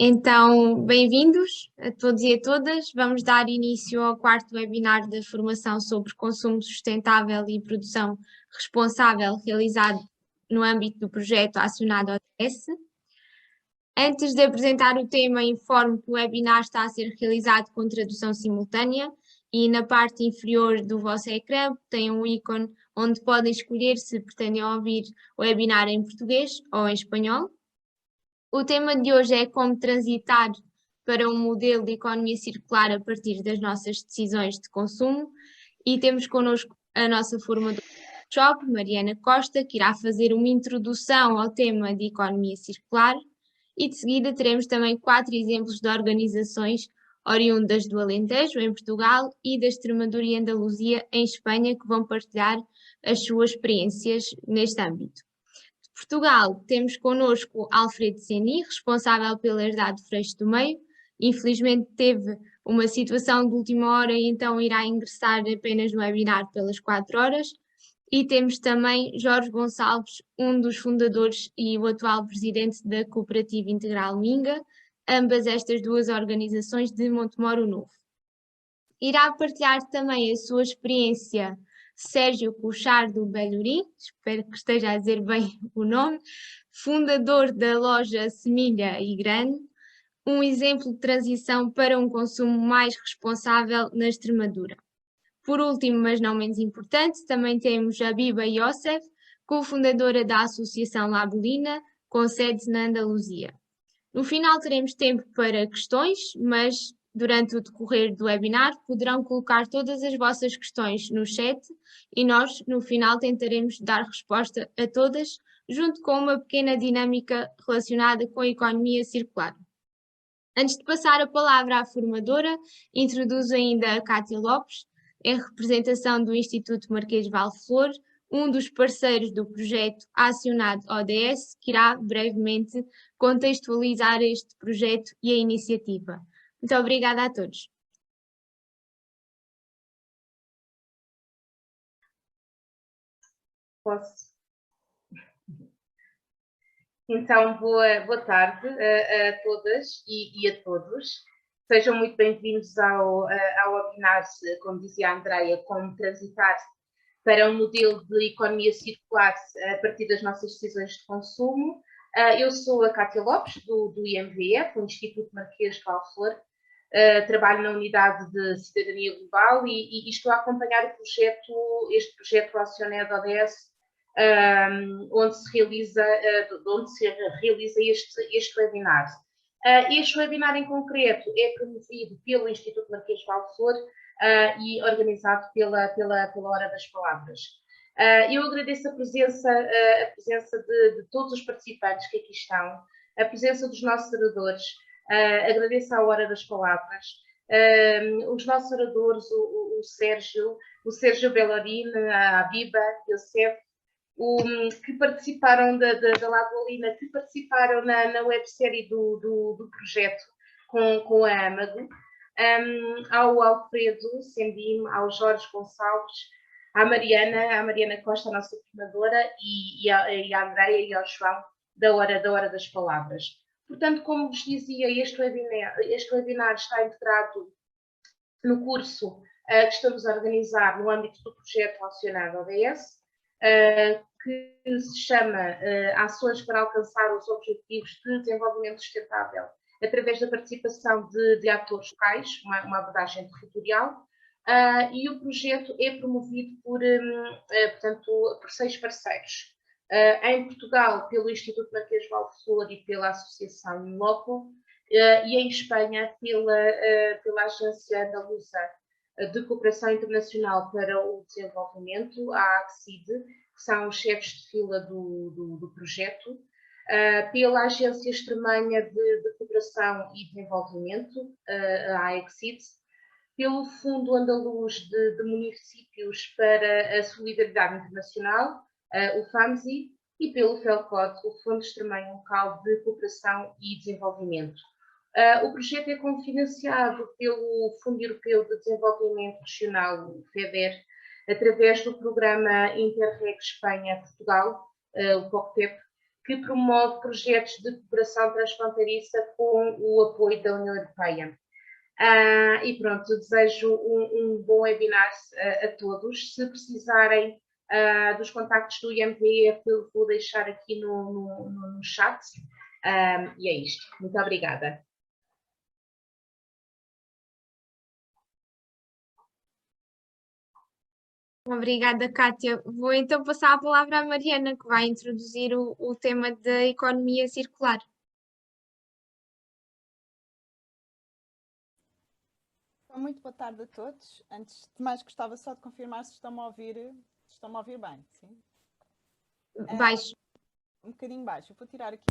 Então, bem-vindos a todos e a todas. Vamos dar início ao quarto webinar da formação sobre consumo sustentável e produção responsável realizado no âmbito do projeto acionado ODS. Antes de apresentar o tema, informo que o webinar está a ser realizado com tradução simultânea e na parte inferior do vosso ecrã tem um ícone onde podem escolher se pretendem ouvir o webinar em português ou em espanhol. O tema de hoje é como transitar para um modelo de economia circular a partir das nossas decisões de consumo e temos connosco a nossa formadora do workshop, Mariana Costa, que irá fazer uma introdução ao tema de economia circular e de seguida teremos também 4 exemplos de organizações oriundas do Alentejo, em Portugal, e da Extremadura e Andaluzia, em Espanha, que vão partilhar as suas experiências neste âmbito. Portugal, temos connosco Alfredo Seni, responsável pela Herdade Freixo do Meio. Infelizmente teve uma situação de última hora e então irá ingressar apenas no webinar pelas 4 horas. E temos também Jorge Gonçalves, um dos fundadores e o atual presidente da Cooperativa Integral Minga, ambas estas duas organizações de Montemoro Novo. Irá partilhar também a sua experiência Sérgio Cuchardo Belhorim, espero que esteja a dizer bem o nome, fundador da loja Semilha e Grande, um exemplo de transição para um consumo mais responsável na Extremadura. Por último, mas não menos importante, também temos a Biba Youssef, cofundadora da Associação Labelina, com sede na Andaluzia. No final teremos tempo para questões, mas durante o decorrer do webinar poderão colocar todas as vossas questões no chat e nós, no final, tentaremos dar resposta a todas, junto com uma pequena dinâmica relacionada com a economia circular. Antes de passar a palavra à formadora, introduzo ainda a Cátia Lopes, em representação do Instituto Marquês de Valflor, um dos parceiros do projeto acionado ODS, que irá brevemente contextualizar este projeto e a iniciativa. Muito obrigada a todos. Posso? Então, boa tarde a todas e a todos. Sejam muito bem-vindos ao webinar, como dizia a Andreia, como transitar para um modelo de economia circular a partir das nossas decisões de consumo. Eu sou a Cátia Lopes, do IMVF, o Instituto Marquês de Valflor. Trabalho na Unidade de Cidadania Global e estou a acompanhar este projeto Acionado ODS, onde se realiza este webinar. Este webinar em concreto é promovido pelo Instituto Marquês de Valflor e organizado pela Hora das Palavras. Eu agradeço a presença de todos os participantes que aqui estão, a presença dos nossos oradores, agradeço à Hora das Palavras, os nossos oradores, o Sérgio Belhorim, a Biba, o Youssef, que participaram da Labelina, que participaram na websérie do projeto com a Amago, ao Alfredo Sendim, ao Jorge Gonçalves, à Mariana Costa, a nossa formadora, e à Andreia e ao João, da Hora das Palavras. Portanto, como vos dizia, este webinar está integrado no curso que estamos a organizar no âmbito do projeto acionado ODS, que se chama Ações para alcançar os Objetivos de Desenvolvimento Sustentável através da participação de atores locais, uma abordagem territorial, e o projeto é promovido por 6 parceiros. Em Portugal, pelo Instituto Marquês de Valflor e pela Associação Loco, e em Espanha, pela Agência Andaluza de Cooperação Internacional para o Desenvolvimento, a ACCID, que são os chefes de fila do projeto, pela Agência Extremanha de Cooperação e Desenvolvimento, a AECCID, pelo Fundo Andaluz de Municípios para a Solidariedade Internacional, o FAMSI, e pelo FELCOD, o Fundo Extremanho Local de Cooperação e Desenvolvimento. O projeto é cofinanciado pelo Fundo Europeu de Desenvolvimento Regional, o FEDER, através do programa Interreg Espanha-Portugal, o POCTEP, que promove projetos de cooperação transfronteiriça com o apoio da União Europeia. E pronto, desejo um bom webinar a todos. Se precisarem dos contactos do IMPF, eu vou deixar aqui no chat. E é isto. Muito obrigada. Obrigada, Kátia. Vou então passar a palavra à Mariana, que vai introduzir o tema da economia circular. Muito boa tarde a todos. Antes de mais, gostava só de confirmar se estão-me a ouvir bem, sim? Baixo. Um bocadinho baixo. Eu vou tirar aqui.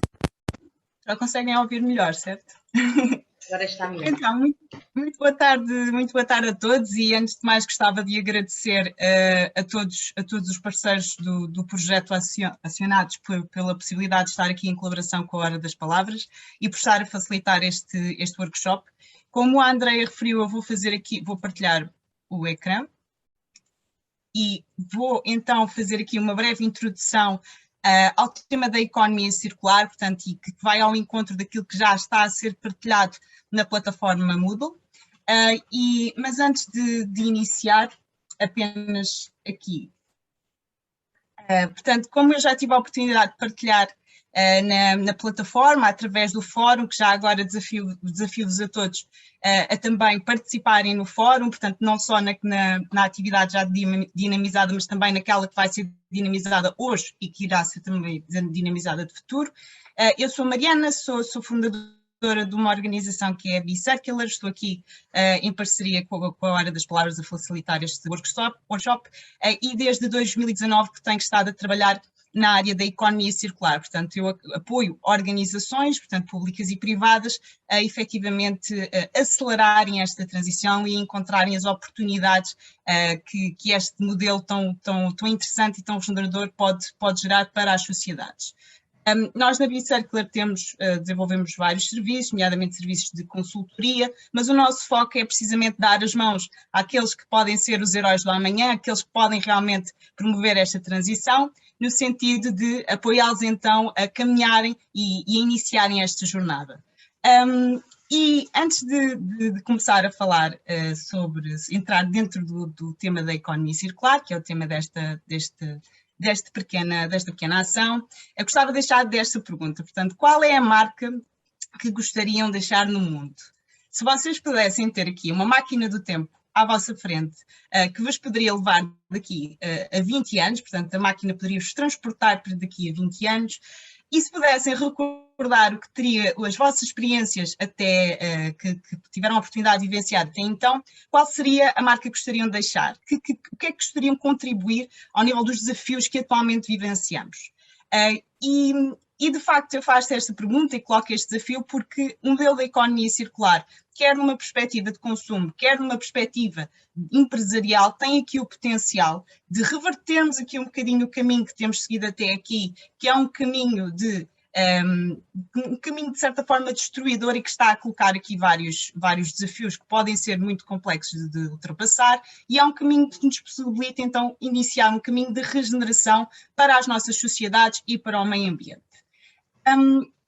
Já conseguem ouvir melhor, certo? Agora está melhor. Então, muito boa tarde a todos, e antes de mais gostava de agradecer a todos os parceiros do projeto acionados pela possibilidade de estar aqui em colaboração com a Hora das Palavras e por estar a facilitar este workshop. Como a Andreia referiu, eu vou partilhar o ecrã e vou então fazer aqui uma breve introdução ao tema da economia circular, portanto, e que vai ao encontro daquilo que já está a ser partilhado na plataforma Moodle. Mas antes de iniciar, apenas aqui. Portanto, como eu já tive a oportunidade de partilhar na plataforma, através do fórum, que já agora desafio-vos a todos a também participarem no fórum, portanto, não só na atividade já dinamizada, mas também naquela que vai ser dinamizada hoje e que irá ser também dinamizada de futuro. Eu sou Mariana, sou fundadora de uma organização que é a Bicircular, estou aqui em parceria com a Hora das Palavras a facilitar este workshop e desde 2019 que tenho estado a trabalhar na área da economia circular, portanto eu apoio organizações, portanto públicas e privadas, a efetivamente acelerarem esta transição e encontrarem as oportunidades que este modelo tão interessante e tão regenerador pode gerar para as sociedades. Nós na Bicircular desenvolvemos vários serviços, nomeadamente serviços de consultoria, mas o nosso foco é precisamente dar as mãos àqueles que podem ser os heróis do amanhã, aqueles que podem realmente promover esta transição, no sentido de apoiá-los então a caminharem e a iniciarem esta jornada. E antes de começar a falar entrar dentro do tema da economia circular, que é o tema desta pequena ação, eu gostava de deixar desta pergunta, portanto, qual é a marca que gostariam de deixar no mundo? Se vocês pudessem ter aqui uma máquina do tempo à vossa frente, que vos poderia levar daqui a 20 anos, portanto, a máquina poderia vos transportar para daqui a 20 anos, e se pudessem recordar o que teria, as vossas experiências até que tiveram a oportunidade de vivenciar até então, qual seria a marca que gostariam de deixar? O que é que gostariam de contribuir ao nível dos desafios que atualmente vivenciamos? E de facto eu faço esta pergunta e coloco este desafio porque o modelo da economia circular, quer numa perspectiva de consumo, quer numa perspectiva empresarial, tem aqui o potencial de revertermos aqui um bocadinho o caminho que temos seguido até aqui, que é um caminho de certa forma destruidor e que está a colocar aqui vários desafios que podem ser muito complexos de ultrapassar, e é um caminho que nos possibilita então iniciar um caminho de regeneração para as nossas sociedades e para o meio ambiente.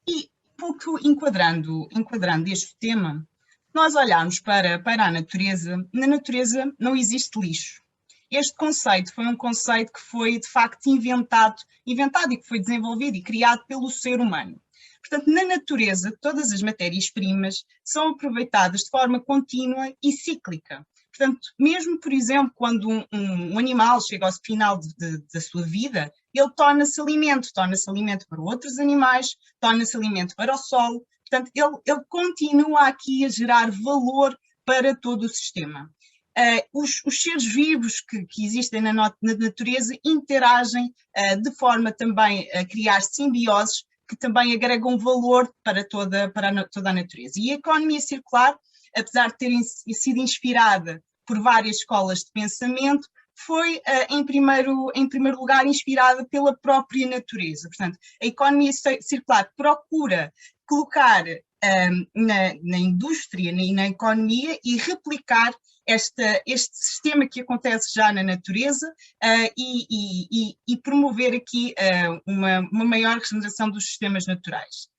E um pouco enquadrando este tema, nós olharmos para a natureza, na natureza não existe lixo. Este conceito foi um conceito que foi de facto inventado e que foi desenvolvido e criado pelo ser humano. Portanto, na natureza, todas as matérias-primas são aproveitadas de forma contínua e cíclica. Portanto, mesmo, por exemplo, quando um animal chega ao final da sua vida, ele torna-se alimento para outros animais, torna-se alimento para o solo. Portanto, ele continua aqui a gerar valor para todo o sistema. Os seres vivos que existem na natureza interagem de forma também a criar simbioses que também agregam valor para toda a natureza. E a economia circular, apesar de ter sido inspirada por várias escolas de pensamento, foi, em primeiro lugar, inspirada pela própria natureza. Portanto, a economia circular procura colocar na indústria e na economia e replicar este sistema que acontece já na natureza e promover aqui uma maior regeneração dos sistemas naturais.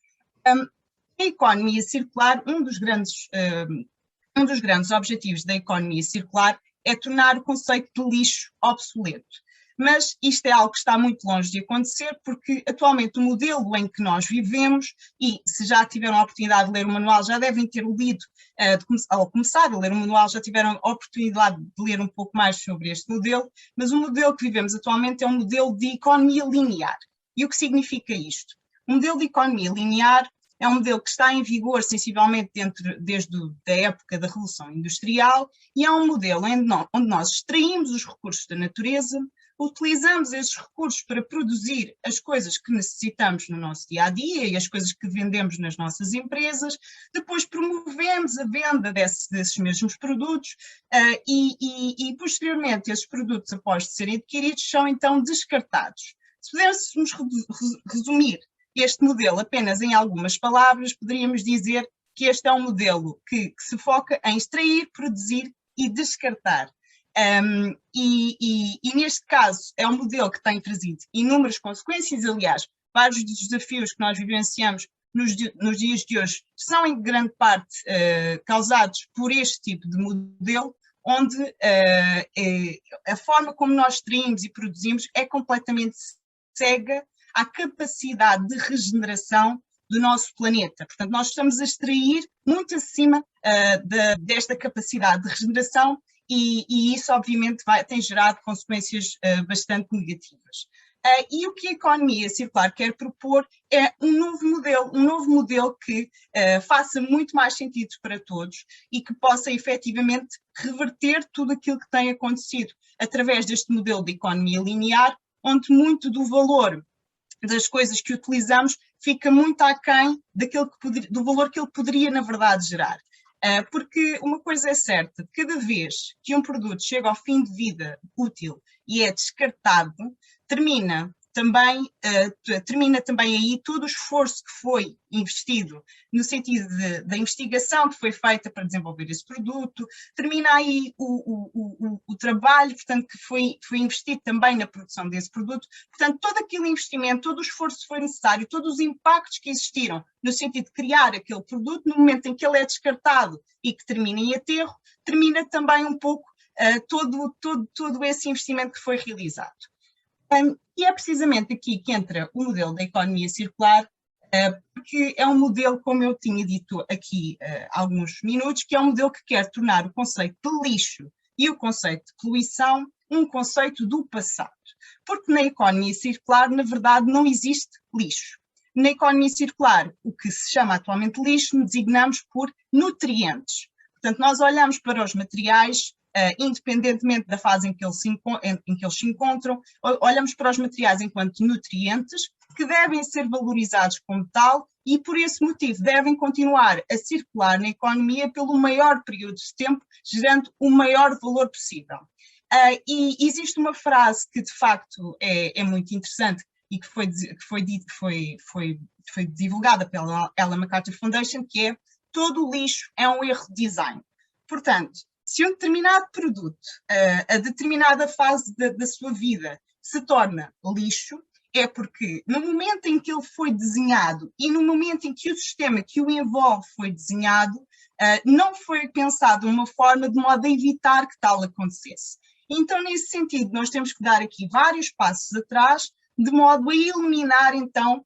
A economia circular, um dos grandes objetivos da economia circular é tornar o conceito de lixo obsoleto. Mas isto é algo que está muito longe de acontecer, porque atualmente o modelo em que nós vivemos, e se já tiveram a oportunidade de ler o manual, já devem ter lido, ao começar a ler o manual, já tiveram a oportunidade de ler um pouco mais sobre este modelo, mas o modelo que vivemos atualmente é um modelo de economia linear. E o que significa isto? O modelo de economia linear é um modelo que está em vigor sensivelmente desde a época da Revolução Industrial e é um modelo onde nós extraímos os recursos da natureza, utilizamos esses recursos para produzir as coisas que necessitamos no nosso dia-a-dia e as coisas que vendemos nas nossas empresas, depois promovemos a venda desses mesmos produtos e posteriormente esses produtos, após de serem adquiridos, são então descartados. Se pudéssemos resumir este modelo apenas em algumas palavras, poderíamos dizer que este é um modelo que se foca em extrair, produzir e descartar. E neste caso é um modelo que tem trazido inúmeras consequências. Aliás, vários dos desafios que nós vivenciamos nos dias de hoje são em grande parte causados por este tipo de modelo, onde a forma como nós extraímos e produzimos é completamente cega à capacidade de regeneração do nosso planeta. Portanto, nós estamos a extrair muito acima desta capacidade de regeneração e isso, obviamente, tem gerado consequências bastante negativas. E o que a economia circular quer propor é um novo modelo que faça muito mais sentido para todos e que possa efetivamente reverter tudo aquilo que tem acontecido através deste modelo de economia linear, onde muito do valor das coisas que utilizamos fica muito aquém do valor que ele poderia, na verdade, gerar. Porque uma coisa é certa, cada vez que um produto chega ao fim de vida útil e é descartado, termina também aí todo o esforço que foi investido no sentido da investigação que foi feita para desenvolver esse produto, termina aí o trabalho, portanto, que foi investido também na produção desse produto. Portanto, todo aquele investimento, todo o esforço que foi necessário, todos os impactos que existiram no sentido de criar aquele produto, no momento em que ele é descartado e que termina em aterro, termina também um pouco todo esse investimento que foi realizado. E é precisamente aqui que entra o modelo da economia circular, porque é um modelo, como eu tinha dito aqui há alguns minutos, que é um modelo que quer tornar o conceito de lixo e o conceito de poluição um conceito do passado. Porque na economia circular, na verdade, não existe lixo. Na economia circular, o que se chama atualmente lixo, designamos por nutrientes. Portanto, nós olhamos para os materiais, independentemente da fase em que eles se encontram, olhamos para os materiais enquanto nutrientes que devem ser valorizados como tal e, por esse motivo, devem continuar a circular na economia pelo maior período de tempo, gerando o maior valor possível. E existe uma frase que, de facto, é muito interessante e que foi divulgada pela Ellen MacArthur Foundation, que é: todo o lixo é um erro de design. Portanto, se um determinado produto, a determinada fase da sua vida, se torna lixo, é porque no momento em que ele foi desenhado e no momento em que o sistema que o envolve foi desenhado, não foi pensado de uma forma de modo a evitar que tal acontecesse. Então, nesse sentido, nós temos que dar aqui vários passos atrás, de modo a eliminar então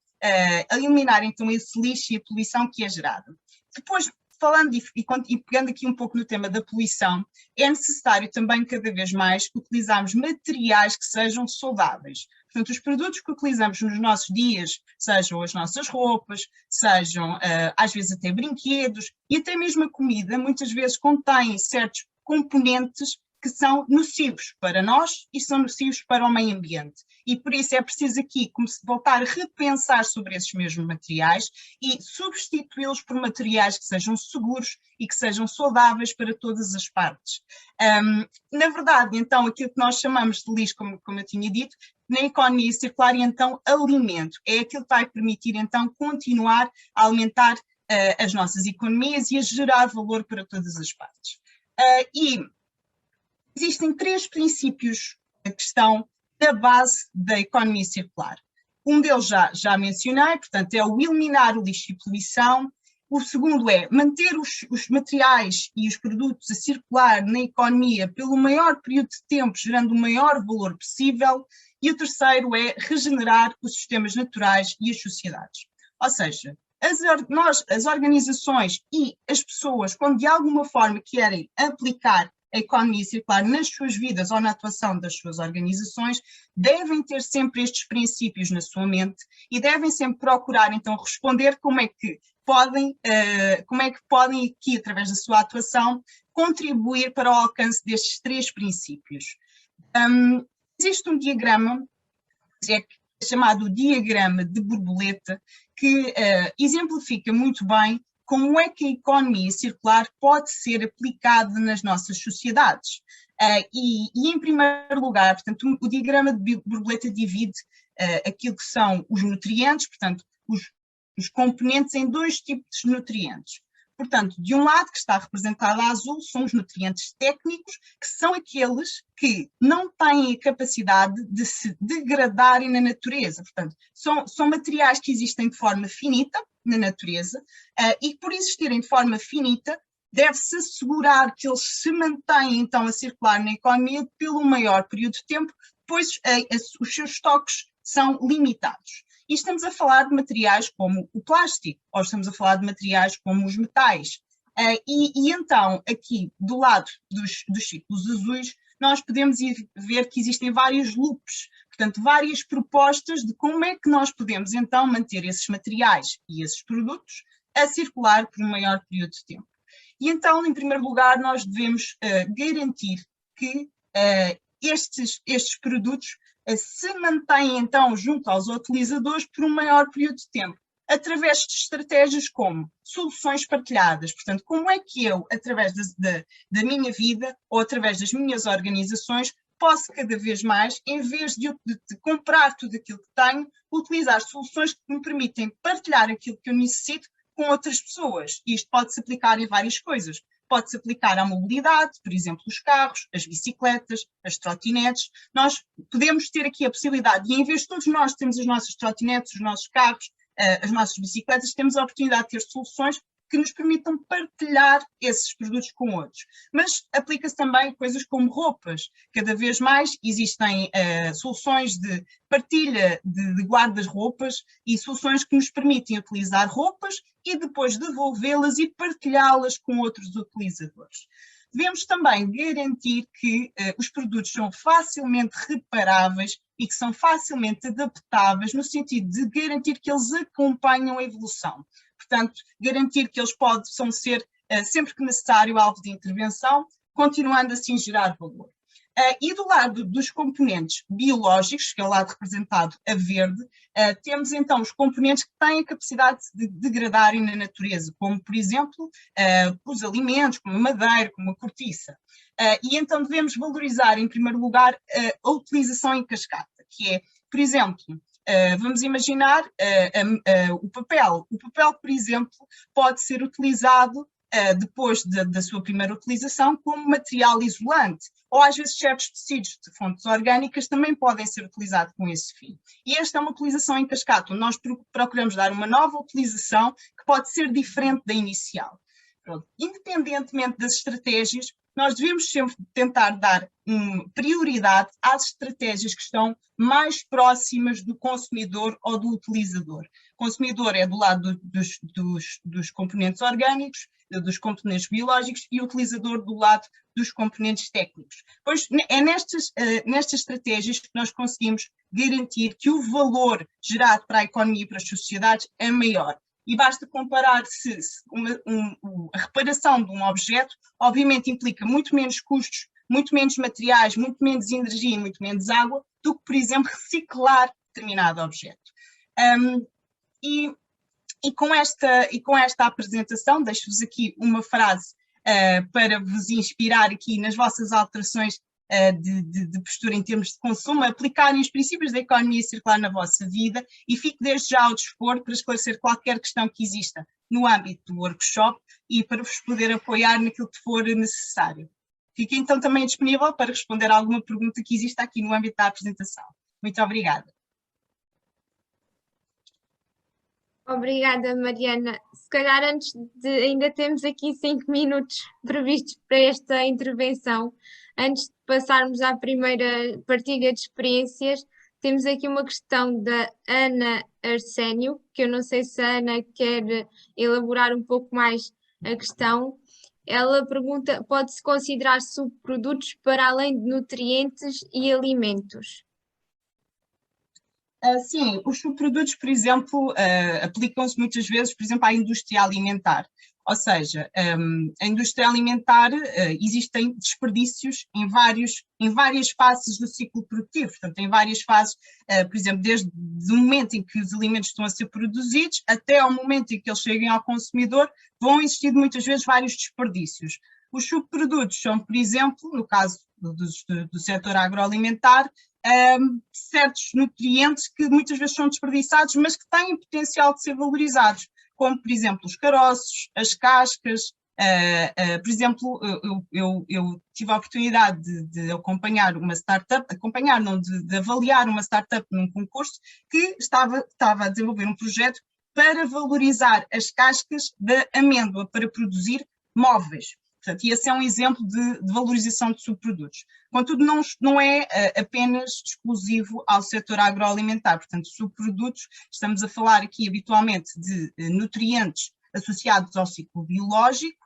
esse lixo e a poluição que é gerado. Depois, falando e pegando aqui um pouco no tema da poluição, é necessário também cada vez mais utilizarmos materiais que sejam saudáveis. Portanto, os produtos que utilizamos nos nossos dias, sejam as nossas roupas, sejam às vezes até brinquedos e até mesmo a comida, muitas vezes contêm certos componentes que são nocivos para nós e são nocivos para o meio ambiente. E por isso é preciso aqui voltar a repensar sobre esses mesmos materiais e substituí-los por materiais que sejam seguros e que sejam saudáveis para todas as partes. Na verdade, então, aquilo que nós chamamos de lixo, como eu tinha dito, na economia circular, então, alimento. É aquilo que vai permitir, então, continuar a alimentar as nossas economias e a gerar valor para todas as partes. E existem 3 princípios que estão na base da economia circular. Um deles já mencionei, portanto, é o eliminar o lixo e poluição. O segundo é manter os materiais e os produtos a circular na economia pelo maior período de tempo, gerando o maior valor possível. E o terceiro é regenerar os sistemas naturais e as sociedades. Ou seja, as organizações e as pessoas, quando de alguma forma querem aplicar a economia circular nas suas vidas ou na atuação das suas organizações, devem ter sempre estes princípios na sua mente e devem sempre procurar então responder como é que podem aqui, através da sua atuação, contribuir para o alcance destes 3 princípios. Existe um diagrama, é chamado diagrama de borboleta, que exemplifica muito bem como é que a economia circular pode ser aplicada nas nossas sociedades. E em primeiro lugar, portanto, o diagrama de borboleta divide aquilo que são os nutrientes, portanto, os componentes em 2 tipos de nutrientes. Portanto, de um lado, que está representado a azul, são os nutrientes técnicos, que são aqueles que não têm a capacidade de se degradarem na natureza. Portanto, são materiais que existem de forma finita na natureza e, por existirem de forma finita, deve-se assegurar que eles se mantêm, então, a circular na economia pelo maior período de tempo, pois os seus estoques são limitados. E estamos a falar de materiais como o plástico, ou estamos a falar de materiais como os metais. E então, aqui do lado dos círculos azuis, nós podemos ver que existem vários loops, portanto, várias propostas de como é que nós podemos então manter esses materiais e esses produtos a circular por um maior período de tempo. E então, em primeiro lugar, nós devemos garantir que estes produtos se mantêm então junto aos utilizadores por um maior período de tempo, através de estratégias como soluções partilhadas. Portanto, como é que eu, através da minha vida ou através das minhas organizações, posso cada vez mais, em vez de comprar tudo aquilo que tenho, utilizar soluções que me permitem partilhar aquilo que eu necessito com outras pessoas. E isto pode-se aplicar em várias coisas. Pode-se aplicar à mobilidade, por exemplo, os carros, as bicicletas, as trotinetes. Nós podemos ter aqui a possibilidade, e em vez de todos nós termos as nossas trotinetes, os nossos carros, as nossas bicicletas, temos a oportunidade de ter soluções que nos permitam partilhar esses produtos com outros. Mas aplica-se também coisas como roupas. Cada vez mais existem soluções de partilha de guarda-roupas e soluções que nos permitem utilizar roupas e depois devolvê-las e partilhá-las com outros utilizadores. Devemos também garantir que os produtos são facilmente reparáveis e que são facilmente adaptáveis, no sentido de garantir que eles acompanham a evolução. Portanto, garantir que eles possam ser, sempre que necessário, alvo de intervenção, continuando assim a gerar valor. E do lado dos componentes biológicos, que é o lado representado a verde, temos então os componentes que têm a capacidade de degradarem na natureza, como, por exemplo, os alimentos, como a madeira, como a cortiça. E então devemos valorizar, em primeiro lugar, a utilização em cascata, que é, por exemplo, vamos imaginar o papel. O papel, por exemplo, pode ser utilizado depois da sua primeira utilização como material isolante, ou às vezes certos tecidos de fontes orgânicas também podem ser utilizados com esse fim. E esta é uma utilização em cascata, onde nós procuramos dar uma nova utilização que pode ser diferente da inicial. Pronto. Independentemente das estratégias, nós devemos sempre tentar dar prioridade às estratégias que estão mais próximas do consumidor ou do utilizador. O consumidor é do lado dos componentes orgânicos, dos componentes biológicos, e o utilizador do lado dos componentes técnicos. Pois é nestas estratégias que nós conseguimos garantir que o valor gerado para a economia e para as sociedades é maior. E basta comparar se a reparação de um objeto, obviamente, implica muito menos custos, muito menos materiais, muito menos energia e muito menos água do que, por exemplo, reciclar determinado objeto. E com esta apresentação, deixo-vos aqui uma frase para vos inspirar aqui nas vossas alterações de postura em termos de consumo, aplicarem os princípios da economia circular na vossa vida, e fico desde já ao dispor para esclarecer qualquer questão que exista no âmbito do workshop e para vos poder apoiar naquilo que for necessário. Fico então também disponível para responder a alguma pergunta que exista aqui no âmbito da apresentação. Muito obrigada. Obrigada, Mariana. Se calhar antes de ainda temos aqui 5 minutos previstos para esta intervenção. Antes de passarmos à primeira partilha de experiências, temos aqui uma questão da Ana Arsénio, que eu não sei se a Ana quer elaborar um pouco mais a questão. Ela pergunta: pode-se considerar subprodutos para além de nutrientes e alimentos? Sim, os subprodutos, por exemplo, aplicam-se muitas vezes, por exemplo, à indústria alimentar. Ou seja, a indústria alimentar, existem desperdícios em várias fases do ciclo produtivo. Portanto, em várias fases, por exemplo, desde o momento em que os alimentos estão a ser produzidos até ao momento em que eles cheguem ao consumidor, vão existir muitas vezes vários desperdícios. Os subprodutos são, por exemplo, no caso do setor agroalimentar, certos nutrientes que muitas vezes são desperdiçados, mas que têm potencial de ser valorizados, como, por exemplo, os caroços, as cascas. Por exemplo, eu tive a oportunidade de acompanhar uma startup, de avaliar uma startup num concurso que estava a desenvolver um projeto para valorizar as cascas da amêndoa para produzir móveis. Portanto, e esse é um exemplo de valorização de subprodutos. Contudo, não é apenas exclusivo ao setor agroalimentar. Portanto, subprodutos, estamos a falar aqui habitualmente de nutrientes associados ao ciclo biológico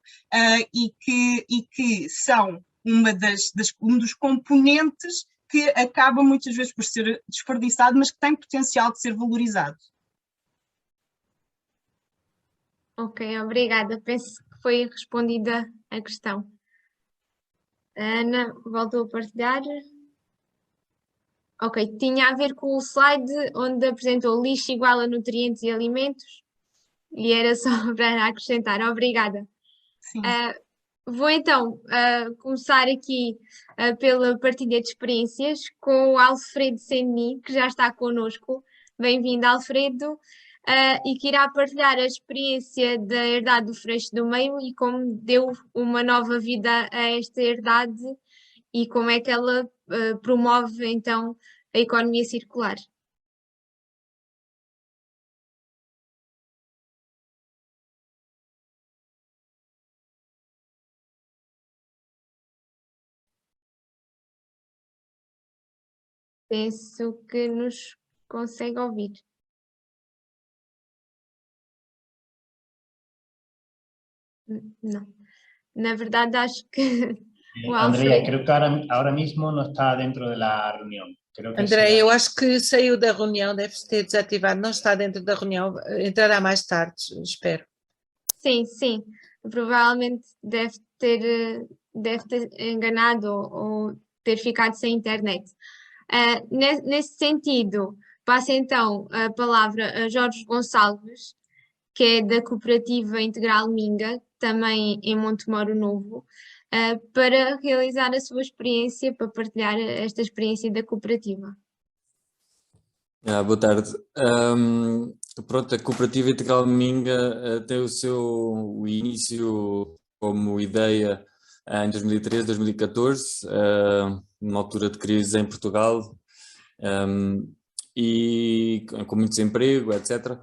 e que são um dos componentes que acaba muitas vezes por ser desperdiçado, mas que tem potencial de ser valorizado. Ok, obrigada. Penso que foi respondida a questão. A Ana voltou a partilhar. Ok, tinha a ver com o slide onde apresentou lixo igual a nutrientes e alimentos e era só para acrescentar. Obrigada. Sim. Vou então começar aqui pela partilha de experiências com o Alfredo Senni, que já está connosco. Bem-vindo, Alfredo. E que irá partilhar a experiência da herdade do Freixo do Meio e como deu uma nova vida a esta herdade e como é que ela promove então a economia circular. Penso que nos consegue ouvir. Não. Na verdade, acho que o Andrea, Alfredo... creo que ahora mismo no está dentro de la reunión. Creo que André, será. eu acho que saiu da reunião, deve ter desativado, não está dentro da reunião, entrará mais tarde, espero. Sim, sim. Provavelmente deve ter enganado ou ter ficado sem internet. Nesse sentido, passo então a palavra a Jorge Gonçalves, que é da Cooperativa Integral Minga, também em Montemoro Novo, para realizar a sua experiência, para partilhar esta experiência da cooperativa. Boa tarde. Pronto, a Cooperativa Integral Minga tem o seu início como ideia em 2013, 2014, numa altura de crise em Portugal e com muito desemprego, etc.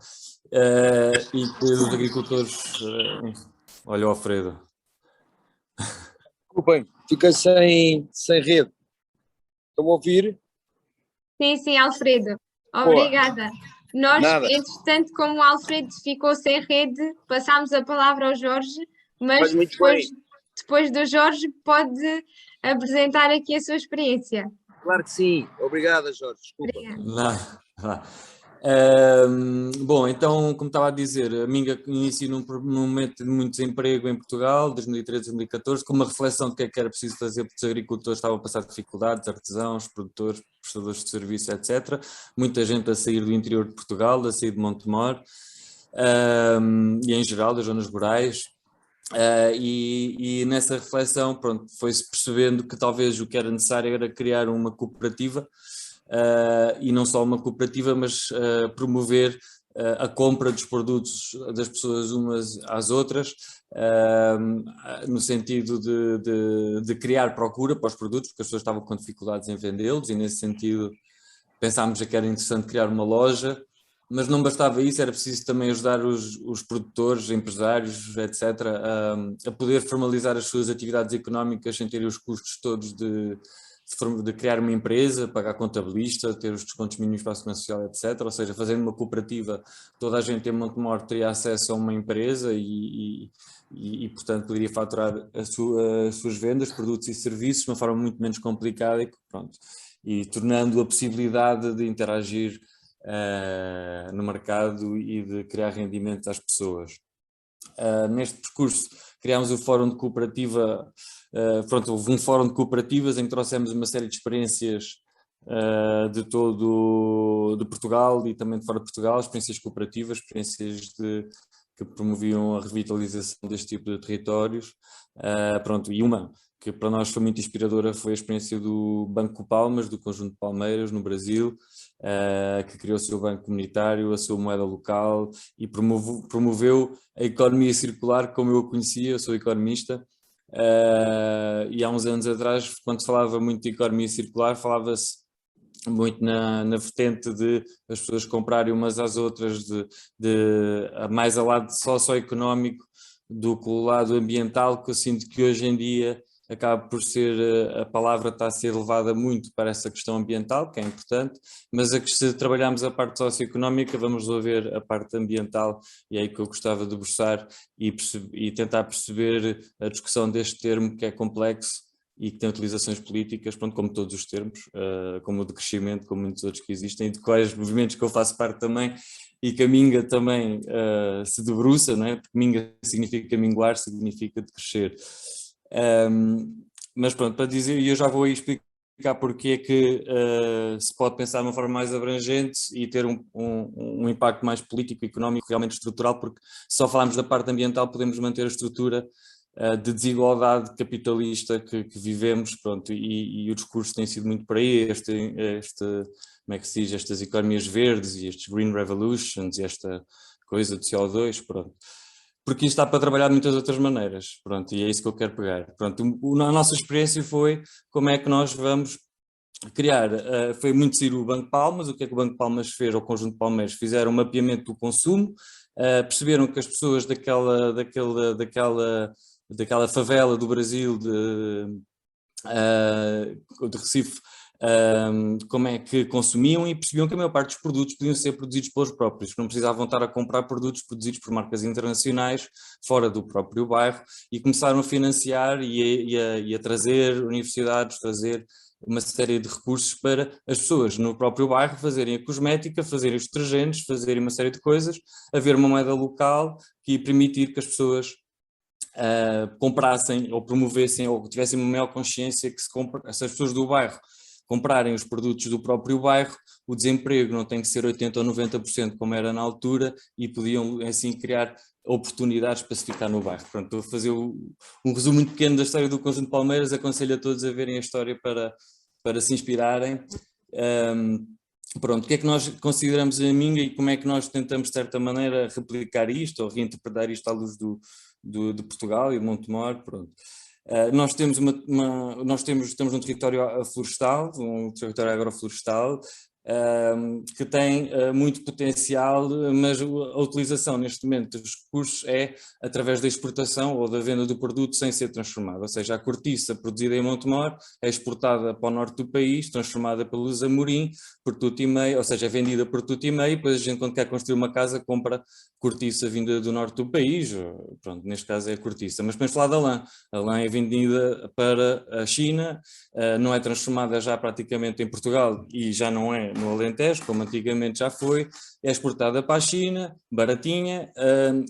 E que os agricultores... olha o Alfredo. Desculpem, fiquei sem rede. Estão a ouvir? Sim, Alfredo. Obrigada. Nós, Nada. entretanto, como o Alfredo ficou sem rede, passámos a palavra ao Jorge, mas depois do Jorge pode apresentar aqui a sua experiência. Claro que sim. Obrigada, Jorge. Desculpa. Bom, então, como estava a dizer, a Minga inicia num momento de muito desemprego em Portugal, 2013, 2014, com uma reflexão de que é que era preciso fazer, porque os agricultores estavam a passar dificuldades, artesãos, produtores, prestadores de serviço, etc. Muita gente a sair do interior de Portugal, a sair de Montemor, e em geral das zonas rurais. E nessa reflexão, pronto, foi-se percebendo que talvez o que era necessário era criar uma cooperativa, e não só uma cooperativa, mas promover a compra dos produtos das pessoas umas às outras, no sentido de criar procura para os produtos, porque as pessoas estavam com dificuldades em vendê-los, e nesse sentido pensámos que era interessante criar uma loja, mas não bastava isso, era preciso também ajudar os produtores, empresários, etc., a poder formalizar as suas atividades económicas sem terem os custos todos de criar uma empresa, pagar contabilista, ter os descontos mínimos para a segurança social, etc. Ou seja, fazendo uma cooperativa, toda a gente em Montemor teria acesso a uma empresa e portanto, poderia faturar as suas vendas, produtos e serviços de uma forma muito menos complicada e tornando a possibilidade de interagir no mercado e de criar rendimento às pessoas. Neste percurso criámos o Fórum de Cooperativa, houve um fórum de cooperativas em que trouxemos uma série de experiências de Portugal e também de fora de Portugal, experiências cooperativas, experiências que promoviam a revitalização deste tipo de territórios, e uma que para nós foi muito inspiradora foi a experiência do Banco Palmas, do Conjunto de Palmeiras, no Brasil, que criou o seu banco comunitário, a sua moeda local e promoveu a economia circular como eu a conhecia. Eu sou economista, e há uns anos atrás, quando se falava muito de economia circular, falava-se muito na vertente de as pessoas comprarem umas às outras, mais ao lado socioeconómico do que o lado ambiental, que eu sinto que hoje em dia acaba por ser, a palavra está a ser levada muito para essa questão ambiental, que é importante, mas se trabalharmos a parte socioeconómica, vamos resolver a parte ambiental, e é aí que eu gostava de debruçar e tentar perceber a discussão deste termo, que é complexo e que tem utilizações políticas, como todos os termos, como o de crescimento, como muitos outros que existem, e de quais movimentos que eu faço parte também, e que a minga também se debruça, não é? Porque minga significa minguar, significa de crescer. Mas pronto, para dizer, e eu já vou aí explicar porque é que se pode pensar de uma forma mais abrangente e ter um impacto mais político, económico, realmente estrutural, porque se só falarmos da parte ambiental podemos manter a estrutura de desigualdade capitalista que vivemos, e o discurso tem sido muito por aí, como é que se diz, estas economias verdes e estes green revolutions e esta coisa de CO2, porque isto está para trabalhar de muitas outras maneiras, e é isso que eu quero pegar. A nossa experiência foi como é que nós vamos criar, foi muito giro o Banco Palmas. O que é que o Banco Palmas fez, ou o Conjunto de Palmeiras? Fizeram um mapeamento do consumo, perceberam que as pessoas daquela favela do Brasil, de Recife, como é que consumiam, e percebiam que a maior parte dos produtos podiam ser produzidos pelos próprios, que não precisavam estar a comprar produtos produzidos por marcas internacionais fora do próprio bairro, e começaram a financiar e a trazer universidades, trazer uma série de recursos para as pessoas no próprio bairro fazerem a cosmética, fazerem os detergentes, fazerem uma série de coisas, haver uma moeda local que permitir que as pessoas comprassem ou promovessem ou tivessem uma maior consciência que se as pessoas do bairro comprarem os produtos do próprio bairro, o desemprego não tem que ser 80% ou 90% como era na altura, e podiam assim criar oportunidades para se ficar no bairro. Estou a fazer um resumo muito pequeno da história do Conjunto de Palmeiras. Aconselho a todos a verem a história para se inspirarem. O que é que nós consideramos a minga e como é que nós tentamos de certa maneira replicar isto ou reinterpretar isto à luz de Portugal e de Montemor? Nós temos estamos num território florestal, um território agroflorestal, que tem muito potencial, mas a utilização neste momento dos recursos é através da exportação ou da venda do produto sem ser transformado, ou seja, a cortiça produzida em Montemor é exportada para o norte do país, transformada pelos Amorim por tudo e meio, ou seja, é vendida por tudo e meio, e depois a gente, quando quer construir uma casa, compra cortiça vinda do norte do país, neste caso é a cortiça. Mas depois falar da lã, a lã é vendida para a China, não é transformada já praticamente em Portugal e já não é no Alentejo, como antigamente já foi, é exportada para a China, baratinha,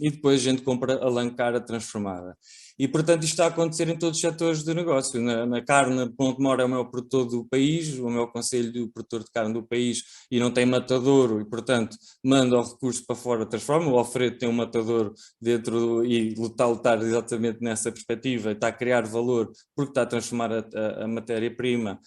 e depois a gente compra a lã cara transformada. E, portanto, isto está a acontecer em todos os setores de negócio. Na carne, Montemor é o maior produtor do país, o maior concelho do produtor de carne do país, e não tem matadouro, e, portanto, manda o recurso para fora, transforma. O Alfredo tem um matadouro dentro e está a lutar exatamente nessa perspectiva, está a criar valor porque está a transformar a matéria-prima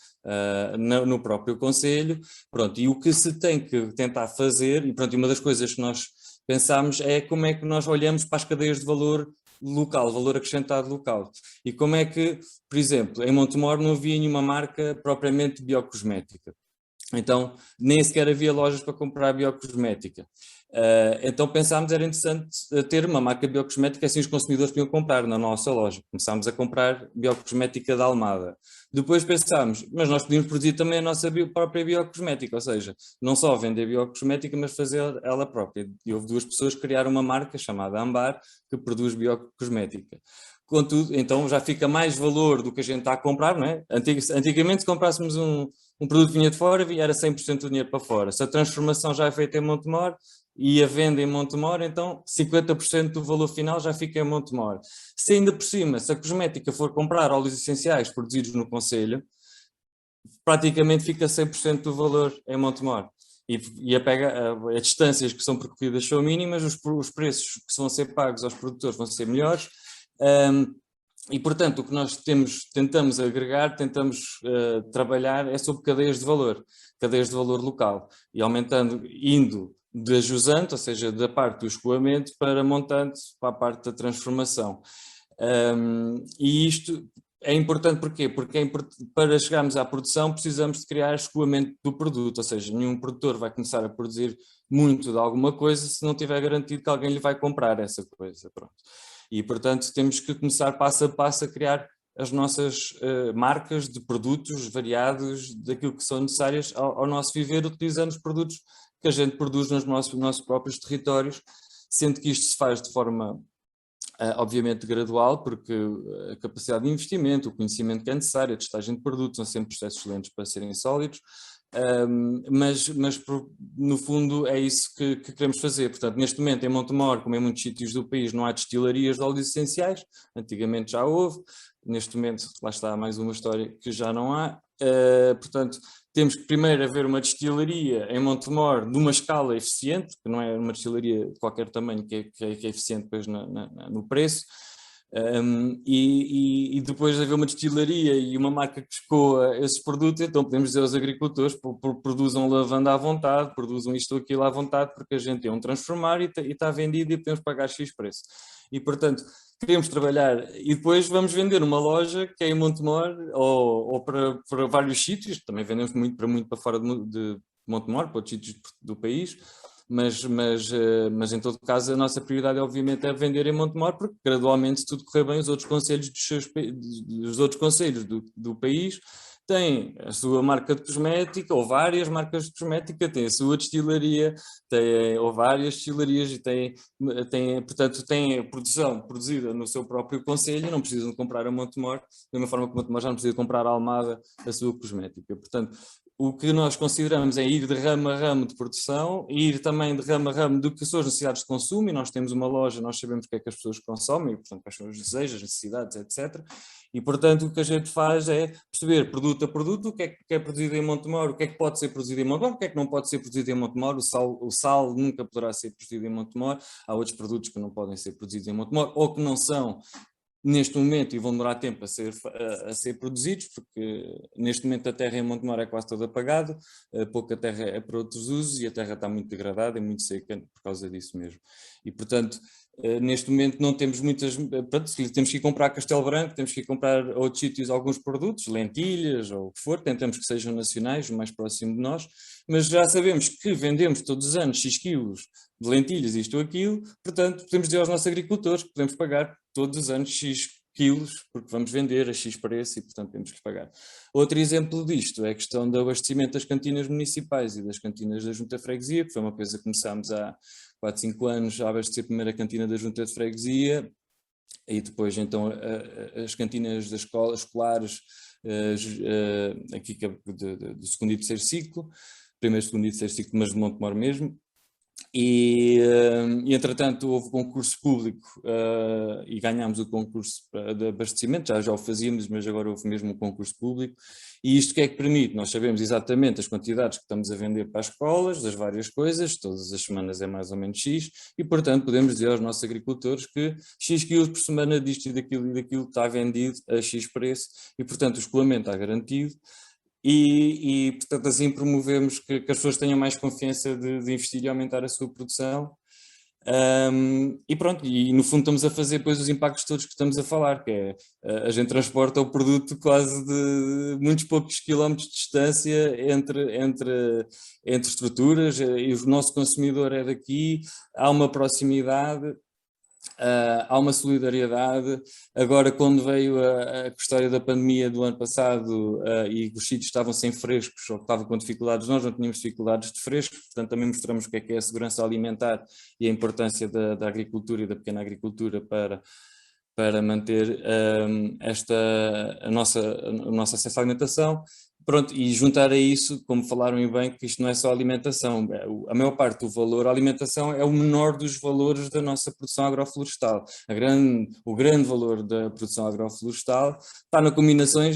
no próprio concelho. Pronto, e o que se tem que tentar fazer, e pronto, uma das coisas que nós pensámos é como é que nós olhamos para as cadeias de valor local, valor acrescentado local. E como é que, por exemplo, em Montemor não havia nenhuma marca propriamente biocosmética. Então, nem sequer havia lojas para comprar biocosmética. Então pensámos que era interessante ter uma marca biocosmética, assim os consumidores podiam comprar na nossa loja. Começámos a comprar biocosmética da Almada. Depois pensámos, mas nós podíamos produzir também a nossa própria biocosmética, ou seja, não só vender biocosmética, mas fazer ela própria. E houve duas pessoas que criaram uma marca chamada Ambar, que produz biocosmética. Contudo, então já fica mais valor do que a gente está a comprar, não é? Antigamente, se comprássemos um produto que vinha de fora, era 100% do dinheiro para fora. Se a transformação já é feita em Montemor e a venda em Montemor, então 50% do valor final já fica em Montemor. Se ainda por cima, se a cosmética for comprar óleos essenciais produzidos no concelho, praticamente fica 100% do valor em Montemor. E as distâncias que são percorridas são mínimas, os preços que vão ser pagos aos produtores vão ser melhores. E, portanto, o que nós tentamos agregar, tentamos trabalhar é sobre cadeias de valor local, e aumentando, indo da jusante, ou seja, da parte do escoamento, para montante, para a parte da transformação. E isto é importante porquê? Porque para chegarmos à produção precisamos de criar escoamento do produto, ou seja, nenhum produtor vai começar a produzir muito de alguma coisa se não tiver garantido que alguém lhe vai comprar essa coisa. Pronto. E, portanto, temos que começar passo a passo a criar as nossas marcas de produtos variados, daquilo que são necessárias ao nosso viver, utilizando os produtos que a gente produz nos nossos próprios territórios, sendo que isto se faz de forma, obviamente, gradual, porque a capacidade de investimento, o conhecimento que é necessário, a testagem de produtos, são sempre processos lentos para serem sólidos, mas no fundo é isso que queremos fazer. Portanto, neste momento em Montemor, como em muitos sítios do país, não há destilarias de óleos essenciais, antigamente já houve, neste momento lá está mais uma história que já não há. Portanto, temos que primeiro haver uma destilaria em Montemor numa escala eficiente, que não é uma destilaria de qualquer tamanho que é eficiente depois no preço. E depois haver uma destilaria e uma marca que escoa esses produtos, então podemos dizer aos agricultores, produzam lavanda à vontade, produzam isto ou aquilo à vontade, porque a gente tem transformar e está vendido e podemos pagar X preço. E, portanto, queremos trabalhar e depois vamos vender uma loja que é em Montemor ou para vários sítios, também vendemos muito para fora de Montemor, para outros sítios do país, mas em todo caso a nossa prioridade obviamente é vender em Montemor, porque gradualmente, se tudo correr bem, os outros concelhos do país têm a sua marca de cosmética, ou várias marcas de cosmética, têm a sua destilaria, ou várias destilarias, e portanto, têm a produção produzida no seu próprio concelho, não precisam de comprar a Montemor, da mesma forma que Montemor já não precisa comprar a Almada a sua cosmética. Portanto, o que nós consideramos é ir de ramo a ramo de produção, ir também de ramo a ramo do que são as necessidades de consumo, e nós temos uma loja, nós sabemos o que é que as pessoas consomem, e, portanto, quais são os desejos, as necessidades, etc. E, portanto, o que a gente faz é perceber produto a produto o que é produzido em Montemor, o que é que pode ser produzido em Montemor, o que é que não pode ser produzido em Montemor. O sal nunca poderá ser produzido em Montemor, há outros produtos que não podem ser produzidos em Montemor, ou que não são neste momento e vão demorar tempo a ser produzidos, porque neste momento a terra em Montemor é quase toda apagada, pouca terra é para outros usos e a terra está muito degradada e muito seca por causa disso mesmo. E, portanto, neste momento não temos muitas, temos que ir comprar Castelo Branco, temos que ir comprar a outros sítios alguns produtos, lentilhas ou o que for, tentamos que sejam nacionais, o mais próximo de nós, mas já sabemos que vendemos todos os anos X quilos de lentilhas, isto ou aquilo, portanto podemos dizer aos nossos agricultores que podemos pagar todos os anos X quilos, porque vamos vender a X preço e portanto temos que pagar. Outro exemplo disto é a questão do abastecimento das cantinas municipais e das cantinas da Junta de Freguesia, que foi uma coisa que começámos há 4, 5 anos a abastecer a primeira cantina da Junta de Freguesia, e depois então as cantinas das escolares aqui do segundo e terceiro ciclo, primeiro, segundo e terceiro ciclo, mas de Montemor mesmo. E entretanto houve concurso público e ganhámos o concurso de abastecimento, já o fazíamos, mas agora houve mesmo um concurso público. E isto que é que permite? Nós sabemos exatamente as quantidades que estamos a vender para as escolas, das várias coisas, todas as semanas é mais ou menos X, e portanto podemos dizer aos nossos agricultores que X quilos por semana disto e daquilo está vendido a X preço, e portanto o escoamento está garantido. E portanto assim promovemos que as pessoas tenham mais confiança de investir e aumentar a sua produção. E pronto, e no fundo estamos a fazer depois os impactos todos que estamos a falar, que é a gente transporta o produto quase de muitos poucos quilómetros de distância entre estruturas, e o nosso consumidor é daqui, há uma proximidade. Há uma solidariedade. Agora, quando veio a história da pandemia do ano passado e os sítios estavam sem frescos ou estavam com dificuldades, nós não tínhamos dificuldades de frescos, portanto também mostramos o que é a segurança alimentar e a importância da agricultura e da pequena agricultura para manter o nosso acesso à alimentação. Pronto, e juntar a isso, como falaram bem, que isto não é só alimentação, a maior parte do valor, a alimentação é o menor dos valores da nossa produção agroflorestal. O grande valor da produção agroflorestal está na combinação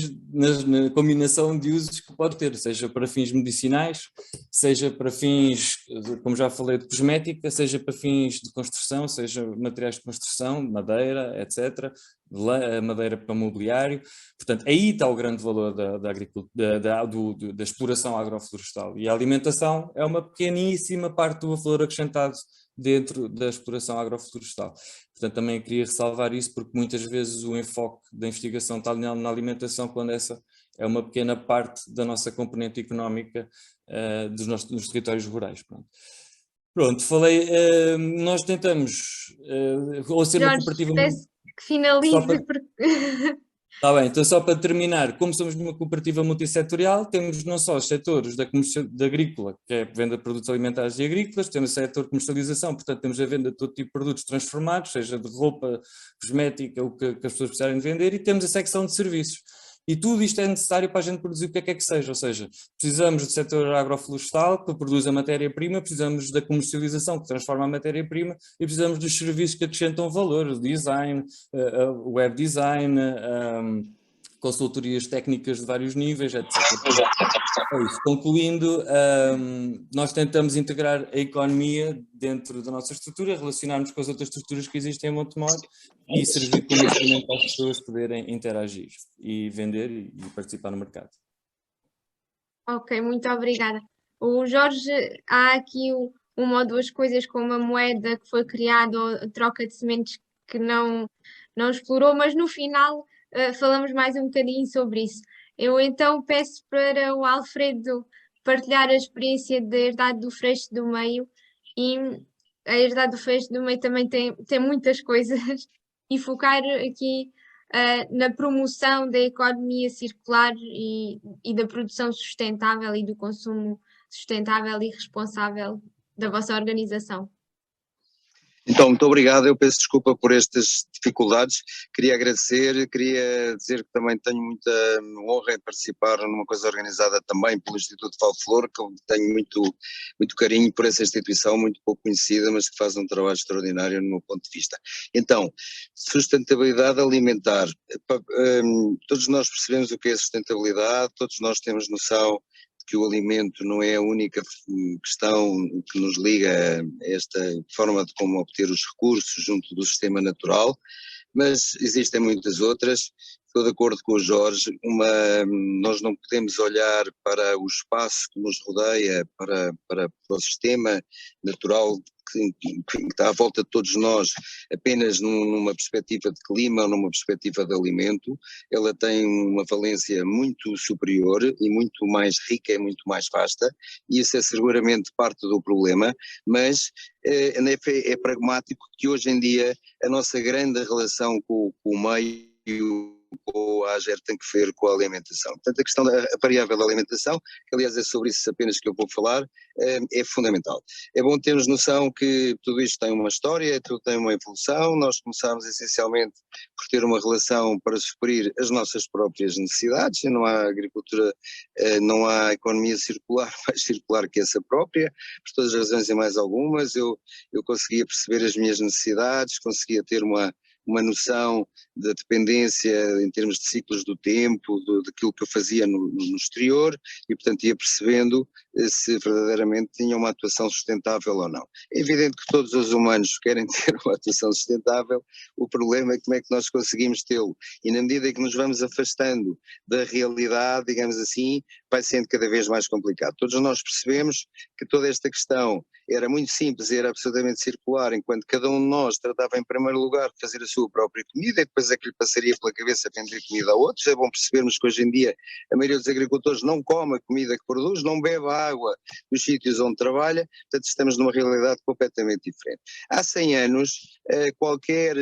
de usos que pode ter, seja para fins medicinais, seja para fins, como já falei, de cosmética, seja para fins de construção, seja materiais de construção, madeira, etc., madeira para mobiliário. Portanto, aí está o grande valor da agricultura, da exploração agroflorestal, e a alimentação é uma pequeníssima parte do valor acrescentado dentro da exploração agroflorestal. Portanto, também queria ressalvar isso, porque muitas vezes o enfoque da investigação está na alimentação, quando essa é uma pequena parte da nossa componente económica dos territórios rurais. Pronto, falei, nós tentamos ou ser uma cooperativa... Peço que finalize, porque... Está bem, então só para terminar, como somos uma cooperativa multissetorial, temos não só os setores da agrícola, que é a venda de produtos alimentares e agrícolas, temos o setor de comercialização, portanto temos a venda de todo tipo de produtos transformados, seja de roupa, cosmética, o que as pessoas precisarem de vender, e temos a secção de serviços. E tudo isto é necessário para a gente produzir o que é que seja, ou seja, precisamos do setor agroflorestal, que produz a matéria-prima, precisamos da comercialização, que transforma a matéria-prima, e precisamos dos serviços que acrescentam valor, o design, o web design, consultorias técnicas de vários níveis, etc. É isso. Concluindo, nós tentamos integrar a economia dentro da nossa estrutura, relacionarmos com as outras estruturas que existem em Montemor e servir como instrumento para as pessoas poderem interagir e vender e participar no mercado. Ok, muito obrigada. O Jorge, há aqui uma ou duas coisas, como a moeda que foi criada, ou a troca de sementes que não explorou, mas no final falamos mais um bocadinho sobre isso. Eu então peço para o Alfredo partilhar a experiência da Herdade do Freixo do Meio, e a Herdade do Freixo do Meio também tem muitas coisas, e focar aqui na promoção da economia circular e da produção sustentável e do consumo sustentável e responsável da vossa organização. Então, muito obrigado. Eu peço desculpa por estas dificuldades. Queria agradecer, queria dizer que também tenho muita honra em participar numa coisa organizada também pelo Instituto Valflor, que eu tenho muito carinho por essa instituição, muito pouco conhecida, mas que faz um trabalho extraordinário no meu ponto de vista. Então, sustentabilidade alimentar. Todos nós percebemos o que é sustentabilidade, todos nós temos noção que o alimento não é a única questão que nos liga a esta forma de como obter os recursos junto do sistema natural, mas existem muitas outras. Estou de acordo com o Jorge, nós não podemos olhar para o espaço que nos rodeia, para o sistema natural que está à volta de todos nós, apenas numa perspectiva de clima ou numa perspectiva de alimento. Ela tem uma valência muito superior e muito mais rica e muito mais vasta, e isso é seguramente parte do problema, mas é pragmático que hoje em dia a nossa grande relação com o meio ou a AGER tem que ver com a alimentação. Portanto, a questão da variável da alimentação, que aliás é sobre isso apenas que eu vou falar, é fundamental. É bom termos noção que tudo isto tem uma história, tudo tem uma evolução. Nós começámos essencialmente por ter uma relação para suprir as nossas próprias necessidades. Não há agricultura, não há economia circular mais circular que essa própria, por todas as razões e mais algumas. Eu conseguia perceber as minhas necessidades, conseguia ter uma noção da dependência em termos de ciclos do tempo, daquilo que eu fazia no exterior, e portanto ia percebendo se verdadeiramente tinha uma atuação sustentável ou não. É evidente que todos os humanos querem ter uma atuação sustentável, o problema é como é que nós conseguimos tê-lo, e na medida em que nos vamos afastando da realidade, digamos assim, vai sendo cada vez mais complicado. Todos nós percebemos que toda esta questão era muito simples e era absolutamente circular, enquanto cada um de nós tratava em primeiro lugar de fazer a sua própria comida, e depois é que lhe passaria pela cabeça vender comida a outros. É bom percebermos que hoje em dia a maioria dos agricultores não come a comida que produz, não bebe a água nos sítios onde trabalha, portanto estamos numa realidade completamente diferente. Há 100 anos, qualquer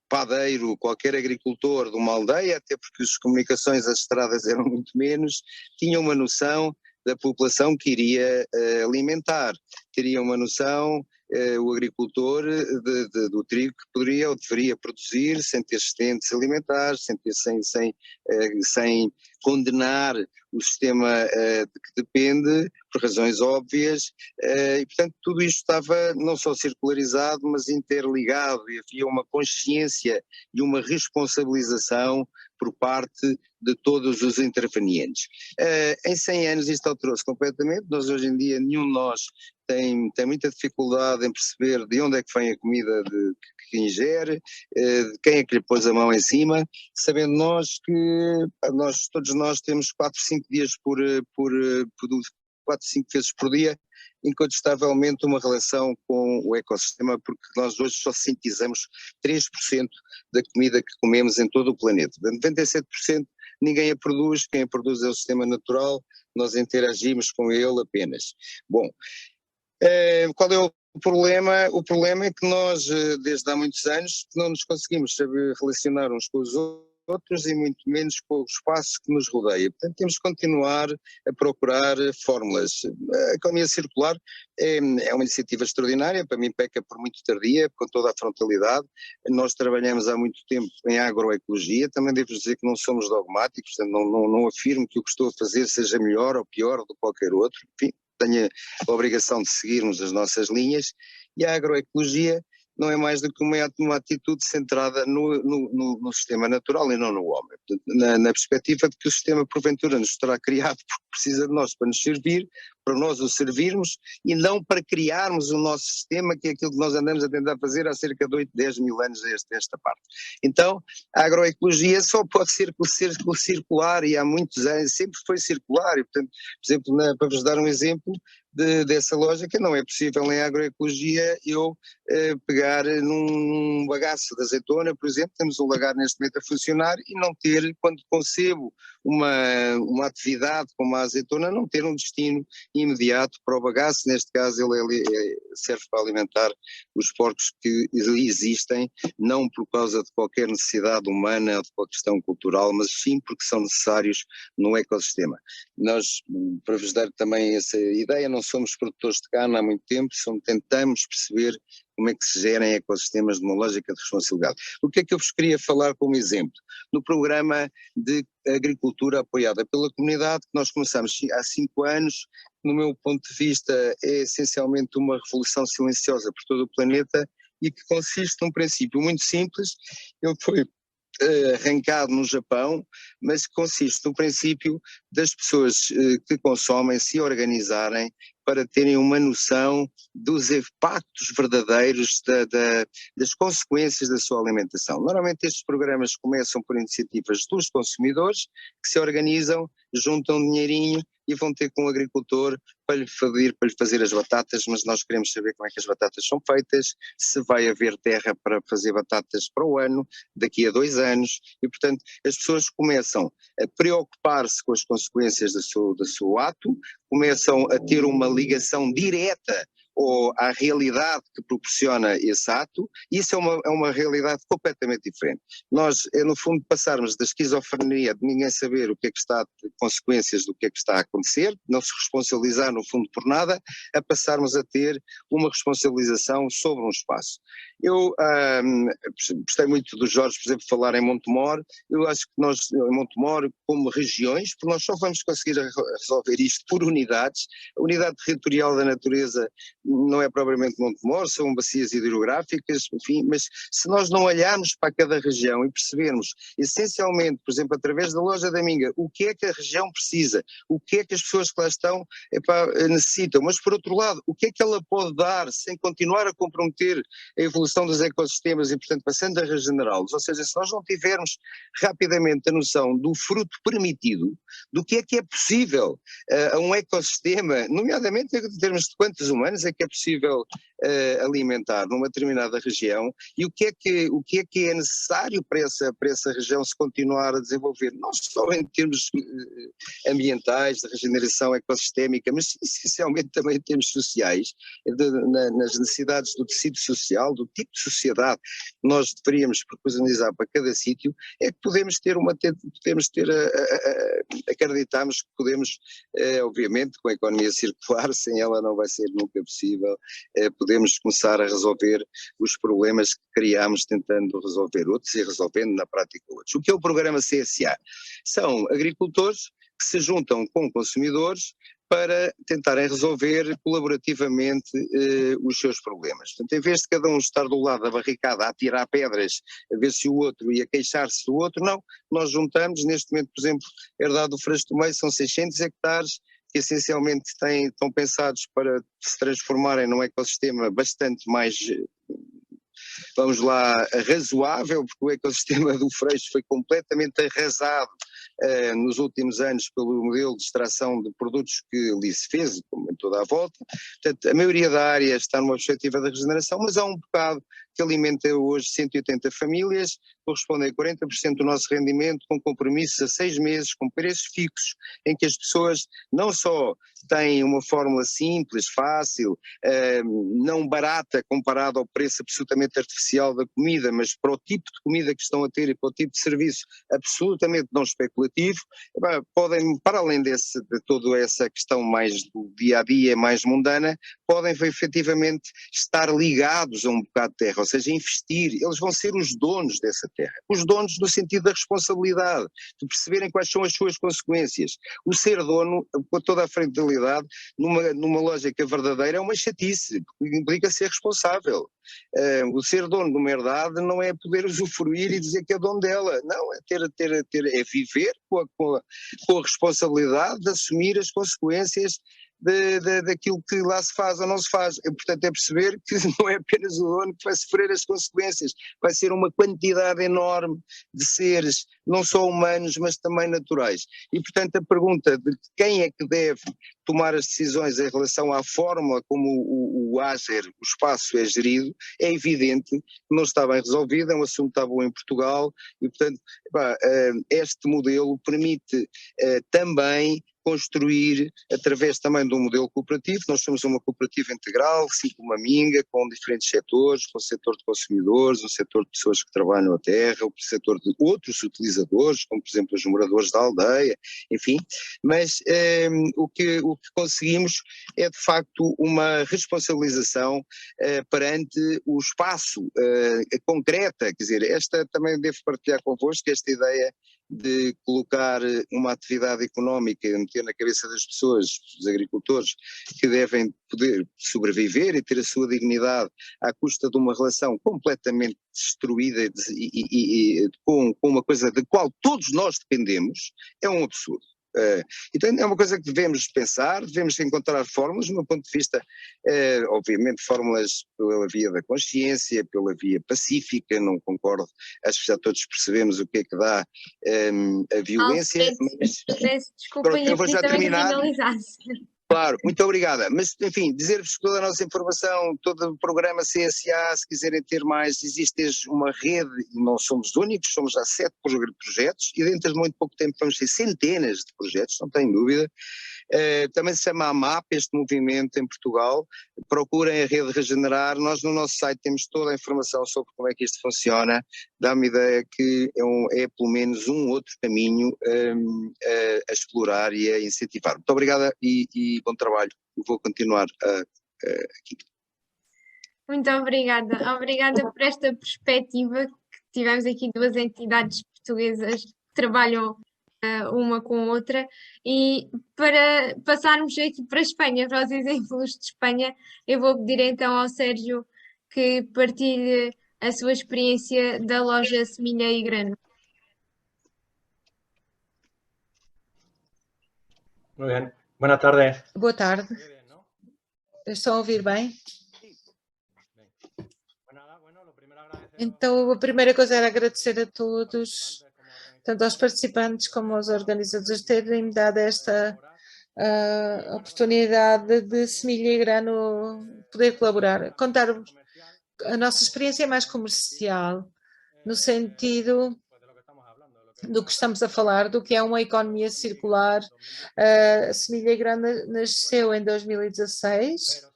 padeiro, qualquer agricultor de uma aldeia, até porque as comunicações, as estradas eram muito menos, tinha uma noção da população que iria alimentar, teria uma noção, o agricultor, do trigo que poderia ou deveria produzir sem ter excedentes alimentares, sem condenar o sistema de que depende, por razões óbvias, e portanto tudo isto estava não só circularizado, mas interligado, e havia uma consciência e uma responsabilização por parte de todos os intervenientes. Em 100 anos isto alterou-se completamente. Nós hoje em dia, nenhum de nós tem muita dificuldade em perceber de onde é que vem a comida que ingere, de quem é que lhe pôs a mão em cima, sabendo nós que todos nós temos 4, 5 dias 4, 5 vezes por dia, incontestavelmente uma relação com o ecossistema, porque nós hoje só sintetizamos 3% da comida que comemos em todo o planeta. 97% ninguém a produz, quem a produz é o sistema natural, nós interagimos com ele apenas. Bom, qual é o problema? O problema é que nós, desde há muitos anos, não nos conseguimos saber relacionar uns com os outros e muito menos com o espaço que nos rodeia. Portanto, temos que continuar a procurar fórmulas. A economia circular é uma iniciativa extraordinária, para mim peca por muito tardia, com toda a frontalidade. Nós trabalhamos há muito tempo em agroecologia, também devo dizer que não somos dogmáticos, portanto não afirmo que o que estou a fazer seja melhor ou pior do que qualquer outro, enfim, tenho a obrigação de seguirmos as nossas linhas, e a agroecologia não é mais do que uma atitude centrada no sistema natural e não no homem. Portanto, na perspectiva de que o sistema porventura nos terá criado porque precisa de nós para nos servir, para nós o servirmos, e não para criarmos o nosso sistema, que é aquilo que nós andamos a tentar fazer há cerca de 8, 10 mil anos desta parte. Então, a agroecologia só pode ser circular, e há muitos anos sempre foi circular, e portanto, por exemplo, para vos dar um exemplo dessa lógica, não é possível em agroecologia eu pegar num bagaço de azeitona, por exemplo, temos um lagar neste momento a funcionar, e não ter, quando concebo uma atividade como a azeitona, não ter um destino imediato para o bagaço. Neste caso ele serve para alimentar os porcos que existem, não por causa de qualquer necessidade humana ou de qualquer questão cultural, mas sim porque são necessários no ecossistema. Nós, para vos dar também essa ideia, não somos produtores de carne há muito tempo, tentamos perceber como é que se gerem ecossistemas de uma lógica de responsabilidade. O que é que eu vos queria falar como exemplo? No programa de agricultura apoiada pela comunidade, que nós começamos há 5 anos, no meu ponto de vista é essencialmente uma revolução silenciosa por todo o planeta, e que consiste num princípio muito simples. Ele foi arrancado no Japão, mas consiste no princípio das pessoas que consomem se organizarem para terem uma noção dos impactos verdadeiros das consequências da sua alimentação. Normalmente estes programas começam por iniciativas dos consumidores, que se organizam, juntam dinheirinho e vão ter com o agricultor para lhe fazer as batatas, mas nós queremos saber como é que as batatas são feitas, se vai haver terra para fazer batatas para o ano, daqui a 2 anos, e portanto as pessoas começam a preocupar-se com as consequências do seu ato, começam a ter uma ligação direta ou à realidade que proporciona esse ato, isso é uma realidade completamente diferente. Nós, no fundo, passarmos da esquizofrenia de ninguém saber o que é que está, consequências do que é que está a acontecer, não se responsabilizar no fundo por nada, a passarmos a ter uma responsabilização sobre um espaço. Eu gostei muito do Jorge, por exemplo, falar em Montemor. Eu acho que nós, em Montemor, como regiões, porque nós só vamos conseguir resolver isto por unidades. A unidade territorial da natureza não é propriamente Montemor, são bacias hidrográficas, enfim, mas se nós não olharmos para cada região e percebermos essencialmente, por exemplo, através da loja da Minga, o que é que a região precisa, o que é que as pessoas que lá estão necessitam, mas por outro lado, o que é que ela pode dar sem continuar a comprometer a evolução dos ecossistemas e, portanto, passando a regenerá-los. Ou seja, se nós não tivermos rapidamente a noção do fruto permitido, do que é possível a um ecossistema, nomeadamente em termos de quantos humanos é que é possível alimentar numa determinada região e o que é que é necessário para essa região se continuar a desenvolver, não só em termos ambientais, de regeneração ecossistémica, mas essencialmente também em termos sociais, nas necessidades do tecido social, do tipo de sociedade que nós deveríamos proporcionalizar para cada sítio, é que acreditamos que podemos, obviamente, com a economia circular, sem ela não vai ser nunca possível, podemos começar a resolver os problemas que criámos tentando resolver outros e resolvendo na prática outros. O que é o programa CSA? São agricultores que se juntam com consumidores para tentarem resolver colaborativamente os seus problemas. Portanto, em vez de cada um estar do lado da barricada a tirar pedras, a ver se o outro e a queixar-se do outro, não, nós juntamos, neste momento, por exemplo, Herdade do Freixo do Meio são 600 hectares, que essencialmente estão pensados para se transformarem num ecossistema bastante mais, vamos lá, razoável, porque o ecossistema do Freixo foi completamente arrasado nos últimos anos pelo modelo de extração de produtos que ali se fez, como em toda a volta. Portanto, a maioria da área está numa perspectiva da regeneração, mas há um bocado que alimenta hoje 180 famílias, correspondem a 40% do nosso rendimento, com compromissos a 6 meses, com preços fixos, em que as pessoas não só têm uma fórmula simples, fácil, não barata comparado ao preço absolutamente artificial da comida, mas para o tipo de comida que estão a ter e para o tipo de serviço absolutamente não especulativo, podem, para além de toda essa questão mais do dia-a-dia, mais mundana, podem efetivamente estar ligados a um bocado de terra, ou seja, investir, eles vão ser os donos dessa terra, os donos no sentido da responsabilidade, de perceberem quais são as suas consequências. O ser dono, com toda a frontalidade, numa lógica verdadeira, é uma chatice, implica ser responsável. O ser dono de uma herdade não é poder usufruir e dizer que é dono dela, não, é viver com a responsabilidade de assumir as consequências daquilo que lá se faz ou não se faz. Portanto, é perceber que não é apenas o dono que vai sofrer as consequências, vai ser uma quantidade enorme de seres, não só humanos, mas também naturais. E, portanto, a pergunta de quem é que deve tomar as decisões em relação à forma como o AGER, o espaço, é gerido, é evidente que não está bem resolvido, é um assunto tabu em Portugal e, portanto, este modelo permite também construir, através também de um modelo cooperativo, nós somos uma cooperativa integral, assim como a Minga, com diferentes setores, com o setor de consumidores, o setor de pessoas que trabalham a terra, o setor de outros utilizadores, como por exemplo os moradores da aldeia, enfim, mas o que conseguimos é de facto uma responsabilização perante o espaço concreta, quer dizer, esta também devo partilhar convosco, esta ideia de colocar uma atividade económica, meter na cabeça das pessoas, dos agricultores, que devem poder sobreviver e ter a sua dignidade à custa de uma relação completamente destruída e com uma coisa da qual todos nós dependemos, é um absurdo. Então é uma coisa que devemos pensar, devemos encontrar fórmulas, do meu ponto de vista, obviamente fórmulas pela via da consciência, pela via pacífica, não concordo, acho que já todos percebemos o que é que dá a violência. Peço desculpa, eu vou já terminar. Claro, muito obrigada. Mas, enfim, dizer-vos que toda a nossa informação, todo o programa CSA, se quiserem ter mais, existe uma rede, e não somos únicos, somos já 7 projetos, e dentro de muito pouco tempo vamos ter centenas de projetos, não tenho dúvida, Também se chama AMAP, este movimento em Portugal. Procurem a Rede Regenerar. Nós no nosso site temos toda a informação sobre como é que isto funciona. Dá-me ideia que é pelo menos um outro caminho a explorar e a incentivar. Muito obrigada e bom trabalho. Vou continuar aqui. Muito obrigada. Obrigada por esta perspectiva, que tivemos aqui duas entidades portuguesas que trabalham uma com a outra, e para passarmos aqui para a Espanha, para os exemplos de Espanha, eu vou pedir então ao Sérgio que partilhe a sua experiência da loja Semilha e Grano. Muy bien. Buenas tardes. Boa tarde. Estão a ouvir bem? Então, a primeira coisa era agradecer a todos, tanto aos participantes como aos organizadores, terem dado esta oportunidade de Semilha e Grano poder colaborar. Contar-vos a nossa experiência é mais comercial, no sentido do que estamos a falar, do que é uma economia circular. A Semilha e Grano nasceu em 2016.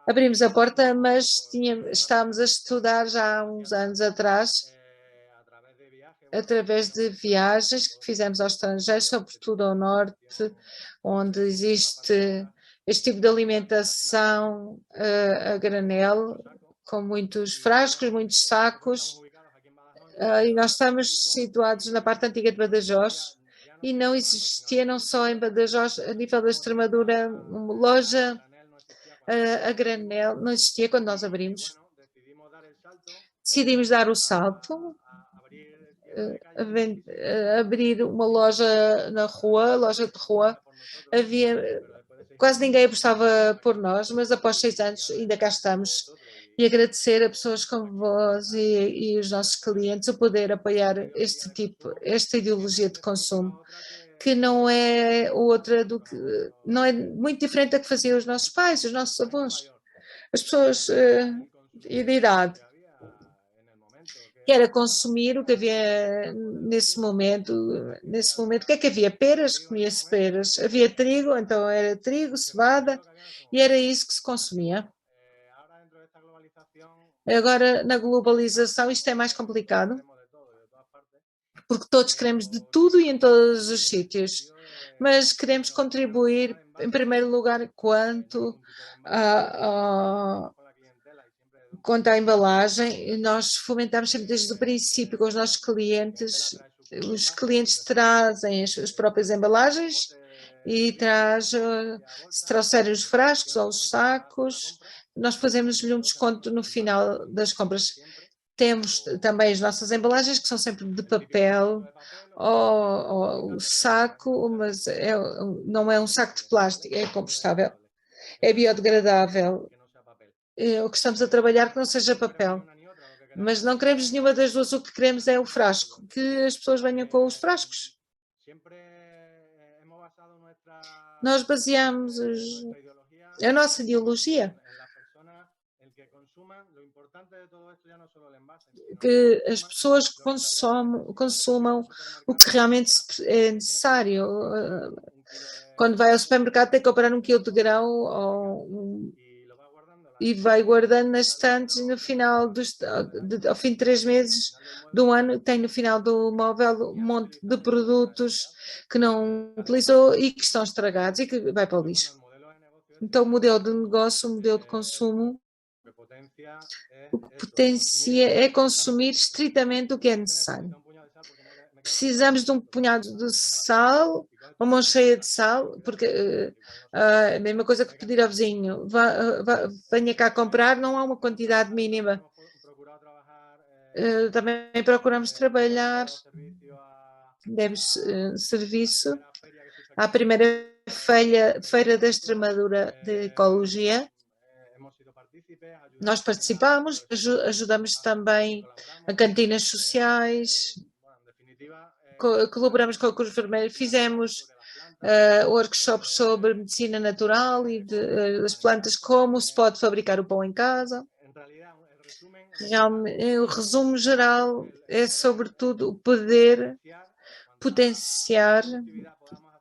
Abrimos a porta, mas estávamos a estudar já há uns anos atrás, através de viagens que fizemos ao estrangeiro, sobretudo ao norte, onde existe este tipo de alimentação a granel, com muitos frascos, muitos sacos, e nós estamos situados na parte antiga de Badajoz, e não existia, não só em Badajoz, a nível da Extremadura, uma loja a granel, não existia quando nós abrimos. Decidimos dar o salto, abrir uma loja na rua, loja de rua. Quase ninguém apostava por nós, mas após 6 anos ainda cá estamos. E agradecer a pessoas como vós e os nossos clientes o poder apoiar esta ideologia de consumo, que não é outra do que, não é muito diferente da que faziam os nossos pais, os nossos avós, as pessoas de idade, que era consumir o que havia nesse momento. O que é que havia? Peras, comia-se peras, havia trigo, então era trigo, cevada, e era isso que se consumia. Agora, na globalização, isto é mais complicado, porque todos queremos de tudo e em todos os sítios, mas queremos contribuir, em primeiro lugar, quanto à embalagem. Nós fomentamos sempre desde o princípio com os nossos clientes. Os clientes trazem as próprias embalagens e se trouxerem os frascos ou os sacos, nós fazemos-lhe um desconto no final das compras. Temos também as nossas embalagens, que são sempre de papel, ou o saco, mas não é um saco de plástico, é compostável, é biodegradável. O que estamos a trabalhar que não seja papel. Mas não queremos nenhuma das duas, o que queremos é o frasco, que as pessoas venham com os frascos. Nós baseamos a nossa ideologia, que as pessoas consumam o que realmente é necessário. Quando vai ao supermercado tem que comprar 1 quilo de grão e vai guardando nas estantes, e no final ao fim de 3 meses do ano tem no final do móvel um monte de produtos que não utilizou e que estão estragados e que vai para o lixo. Então o modelo de negócio, o modelo de consumo, o que potencia é consumir estritamente o que é necessário. Precisamos de um punhado de sal, uma mão cheia de sal, porque a mesma coisa que pedir ao vizinho, venha cá comprar, não há uma quantidade mínima. Também procuramos trabalhar, demos serviço à primeira feira da Extremadura de Ecologia. Nós participamos, ajudamos também a cantinas sociais, colaboramos com a Cruz Vermelha, fizemos workshops sobre medicina natural e das plantas, como se pode fabricar o pão em casa. Realmente, o resumo geral é sobretudo o poder potenciar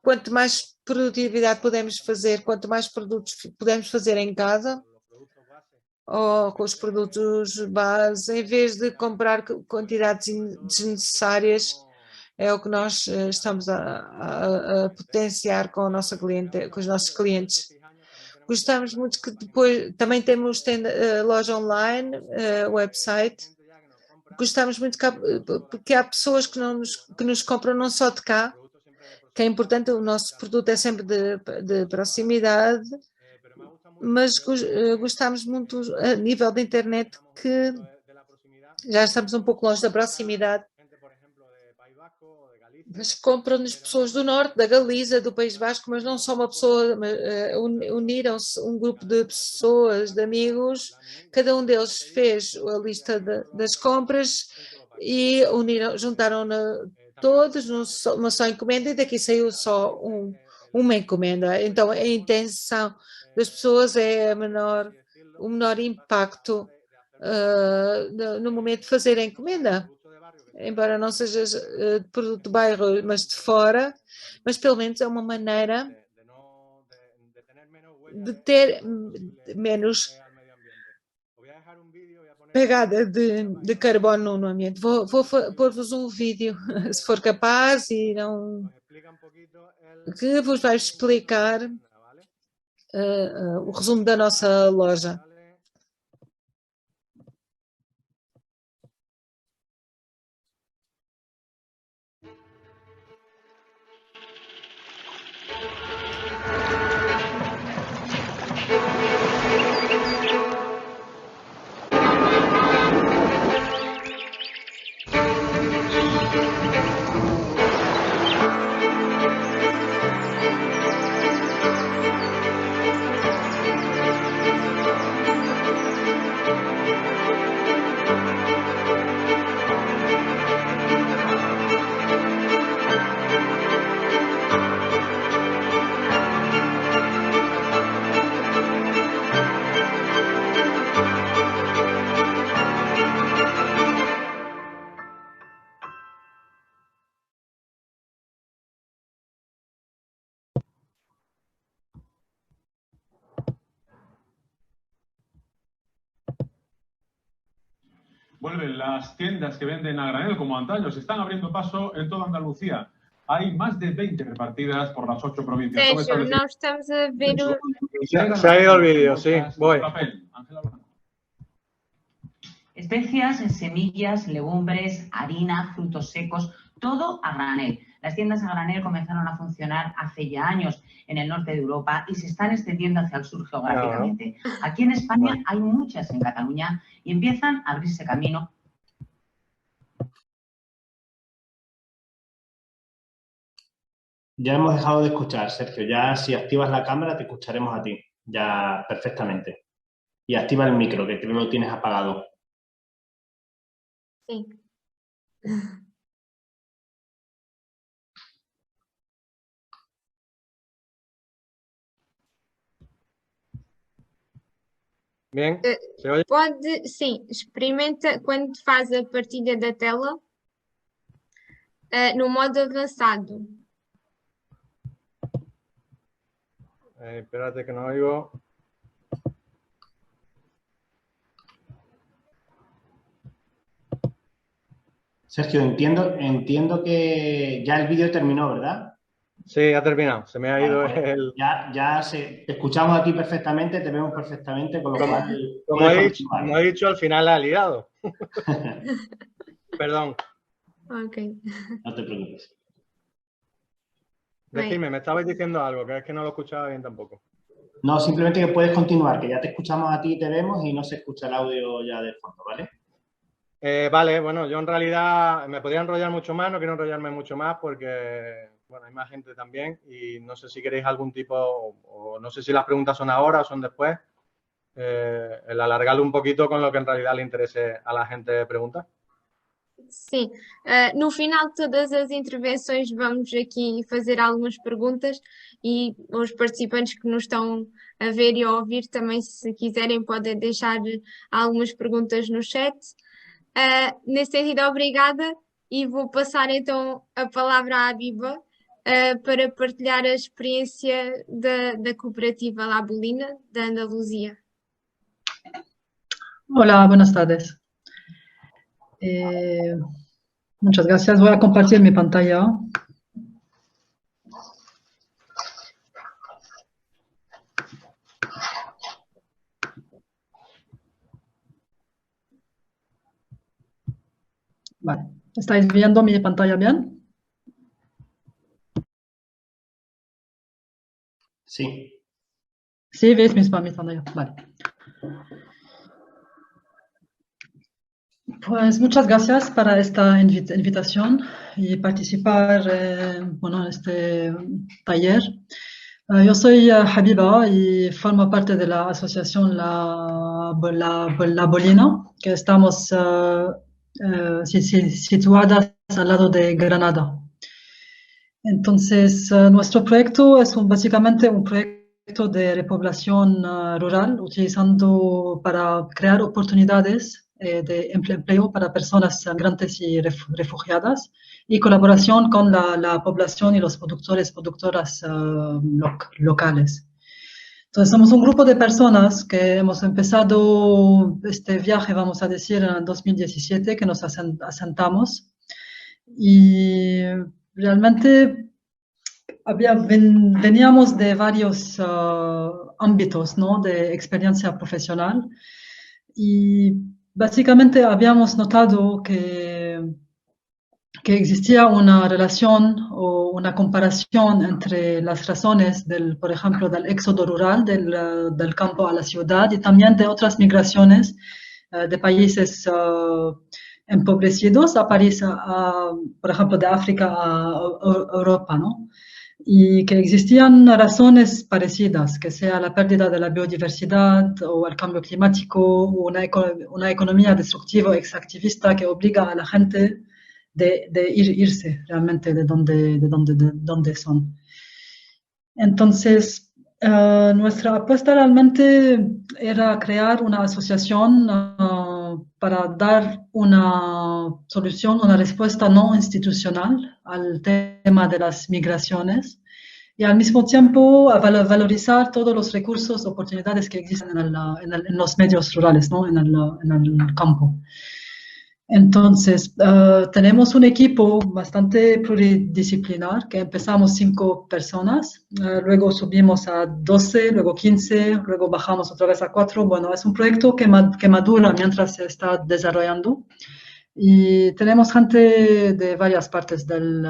quanto mais produtividade podemos fazer, quanto mais produtos podemos fazer em casa, ou com os produtos base, em vez de comprar quantidades desnecessárias, é o que nós estamos a potenciar com a nossa cliente, com os nossos clientes. Gostamos muito que depois também temos loja online, website. Gostamos muito porque há pessoas que nos compram não só de cá, que é importante, o nosso produto é sempre de proximidade, mas gostamos muito a nível da internet que já estamos um pouco longe da proximidade. Mas compram-nos pessoas do norte, da Galiza, do País Basco, mas não só uma pessoa, uniram-se um grupo de pessoas, de amigos, cada um deles fez a lista das compras e juntaram todos numa só encomenda e daqui saiu só uma encomenda. Então a intenção das pessoas é o menor impacto no momento de fazer a encomenda. Embora não seja de produto de bairro, mas de fora, mas pelo menos é uma maneira de ter menos pegada de carbono no ambiente. Vou pôr-vos um vídeo, se for capaz, e que vos vai explicar o resumo da nossa loja. Vuelven las tiendas que venden a granel como antaño, se están abriendo paso en toda Andalucía. Hay más de 20 repartidas por las 8 provincias. Sérgio, nós estamos a ver o... Se ha ido el vídeo, sí, voy. Especias, semillas, legumbres, harina, frutos secos, todo a granel. Las tiendas a granel comenzaron a funcionar hace ya años en el norte de Europa y se están extendiendo hacia el sur geográficamente. Aquí en España hay muchas en Cataluña y empiezan a abrirse camino. Ya hemos dejado de escuchar, Sergio. Ya si activas la cámara te escucharemos a ti, ya perfectamente. Y activa el micro, que creo que lo tienes apagado. Sí. Bien, ¿se oye? Sim, experimenta quando faz a partilha da tela no modo avançado. Espérate que no oigo. Sergio, entiendo que ya el vídeo terminó, ¿verdad? Sí, ha terminado. Se me ha ido el... Te escuchamos a ti perfectamente, te vemos perfectamente, con lo cual... Como he dicho, al final la ha liado. Perdón. Ok. No te preocupes. Decidme, me estabais diciendo algo, que es que no lo escuchaba bien tampoco. No, simplemente que puedes continuar, que ya te escuchamos a ti y te vemos y no se escucha el audio ya de fondo, ¿vale? Vale, bueno, yo en realidad me podría enrollar mucho más, no quiero enrollarme mucho más porque, bueno, hay más gente también y no sé si queréis algún tipo, o no sé si las preguntas son ahora o son después, el alargarlo un poquito con lo que en realidad le interese a la gente preguntar. Sim, no final de todas as intervenções vamos aqui fazer algumas perguntas e os participantes que nos estão a ver e a ouvir também, se quiserem, podem deixar algumas perguntas no chat. Nesse sentido, obrigada e vou passar então a palavra à Abiba para partilhar a experiência da cooperativa La Bolina, da Andaluzia. Hola, buenas tardes. Muchas gracias. Voy a compartir mi pantalla. Vale. ¿Estáis viendo mi pantalla bien? Sí. Sí, veis mi pantalla. Vale. Pues muchas gracias para esta invitación y participar bueno, en este taller. Yo soy Habiba y formo parte de la asociación La Bolina, que estamos situadas al lado de Granada. Entonces, nuestro proyecto es básicamente un proyecto de repoblación rural, utilizando para crear oportunidades de empleo para personas migrantes y refugiadas, y colaboración con la población y los productoras locales. Entonces, somos un grupo de personas que hemos empezado este viaje, vamos a decir, en 2017, que nos asentamos, y realmente veníamos de varios ámbitos, ¿no?, de experiencia profesional, y básicamente habíamos notado que existía una relación o una comparación entre las razones por ejemplo, del éxodo rural del campo a la ciudad, y también de otras migraciones de países empobrecidos a París, por ejemplo, de África a Europa, ¿no? Y que existían razones parecidas, que sea la pérdida de la biodiversidad o el cambio climático, o una economía destructiva o extractivista que obliga a la gente de irse realmente de donde son. Entonces, nuestra apuesta realmente era crear una asociación para dar una solución, una respuesta no institucional al tema de las migraciones, y al mismo tiempo a valorizar todos los recursos, oportunidades que existen en los medios rurales, ¿no?, en el campo. Entonces, tenemos un equipo bastante pluridisciplinar, que empezamos 5 personas, luego subimos a 12, luego 15, luego bajamos otra vez a 4. Bueno, es un proyecto que madura mientras se está desarrollando, y tenemos gente de varias partes del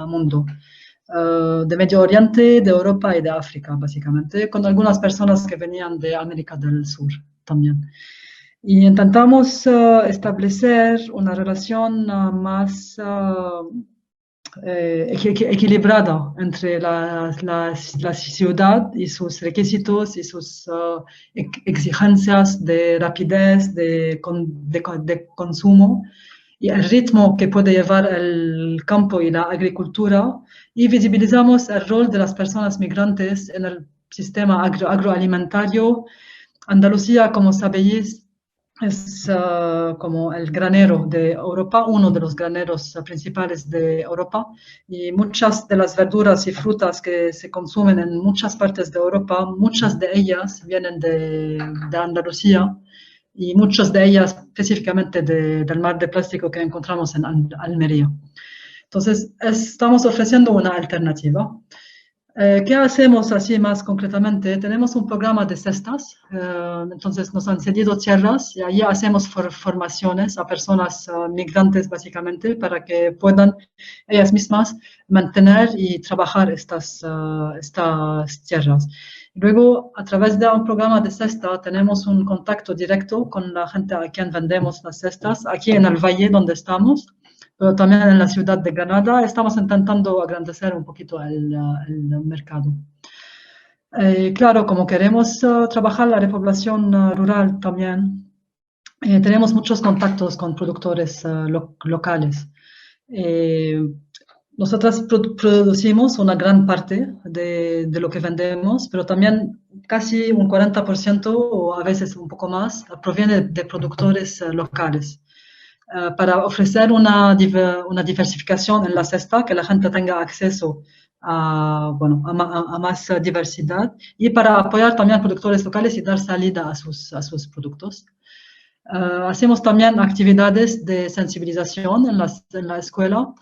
mundo, de Medio Oriente, de Europa y de África, básicamente, con algunas personas que venían de América del Sur también. Y intentamos establecer una relación más equilibrada entre la ciudad y sus requisitos y sus exigencias de rapidez, de consumo, y el ritmo que puede llevar el campo y la agricultura, y visibilizamos el rol de las personas migrantes en el sistema agroalimentario. Andalucía, como sabéis, es como el granero de Europa, uno de los graneros principales de Europa, y muchas de las verduras y frutas que se consumen en muchas partes de Europa, muchas de ellas vienen de Andalucía, y muchas de ellas específicamente del mar de plástico que encontramos en Almería. Entonces, estamos ofreciendo una alternativa. ¿Qué hacemos así más concretamente? Tenemos un programa de cestas, entonces nos han cedido tierras y allí hacemos formaciones a personas migrantes, básicamente, para que puedan ellas mismas mantener y trabajar estas tierras. Luego, a través de un programa de cesta, tenemos un contacto directo con la gente a quien vendemos las cestas, aquí en el valle donde estamos, pero también en la ciudad de Granada. Estamos intentando agrandecer un poquito el mercado. Claro, como queremos trabajar la repoblación rural también, tenemos muchos contactos con productores locales. Nosotras producimos una gran parte de lo que vendemos, pero también casi un 40% o a veces un poco más proviene de productores locales. para ofrecer una diversificación en la cesta, que la gente tenga acceso a más diversidad, y para apoyar también a productores locales y dar salida a sus productos. Hacemos también actividades de sensibilización en la escuela,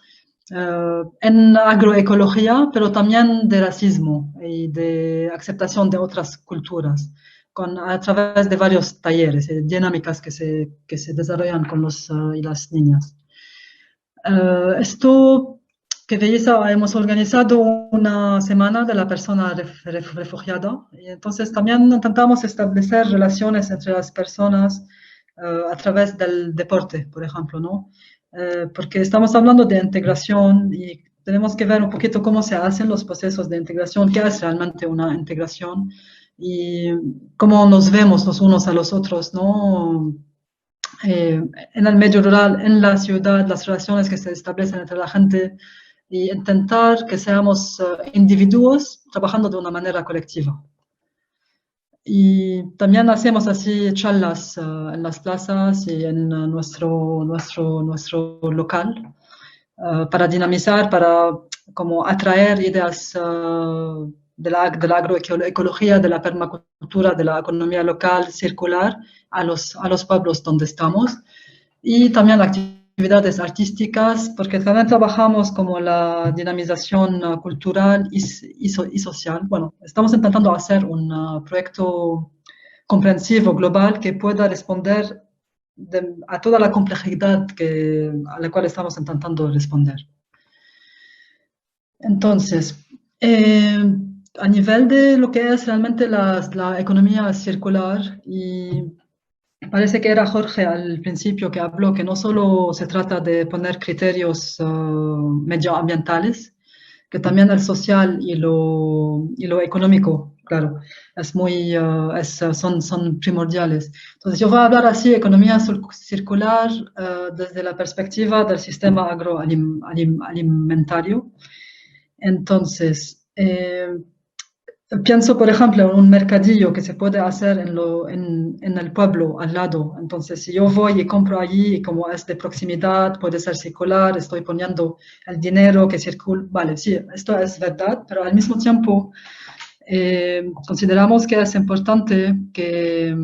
en agroecología, pero también de racismo y de aceptación de otras culturas, a través de varios talleres, dinámicas que se desarrollan con los y las niñas. Esto que veis, hemos organizado una semana de la persona refugiada, y entonces también intentamos establecer relaciones entre las personas a través del deporte, por ejemplo, ¿no? Porque estamos hablando de integración y tenemos que ver un poquito cómo se hacen los procesos de integración, qué es realmente una integración y cómo nos vemos los unos a los otros, ¿no? En el medio rural, en la ciudad, las relaciones que se establecen entre la gente y intentar que seamos individuos trabajando de una manera colectiva. Y también hacemos así charlas en las plazas y en nuestro local para dinamizar, para como atraer ideas de la agroecología, de la permacultura, de la economía local circular a los pueblos donde estamos. Y también actividades artísticas, porque también trabajamos como la dinamización cultural y social. Bueno, estamos intentando hacer un proyecto comprensivo, global, que pueda responder a toda la complejidad a la cual estamos intentando responder. Entonces, a nivel de lo que es realmente la economía circular, y parece que era Jorge al principio que habló que no solo se trata de poner criterios medioambientales, que también el social y lo económico, claro, son primordiales. Entonces yo voy a hablar así, economía circular desde la perspectiva del sistema agroalimentario. Entonces, pienso, por ejemplo, en un mercadillo que se puede hacer en el pueblo al lado. Entonces, si yo voy y compro allí, y como es de proximidad, puede ser circular, estoy poniendo el dinero que circula. Vale, sí, esto es verdad, pero al mismo tiempo consideramos que es importante que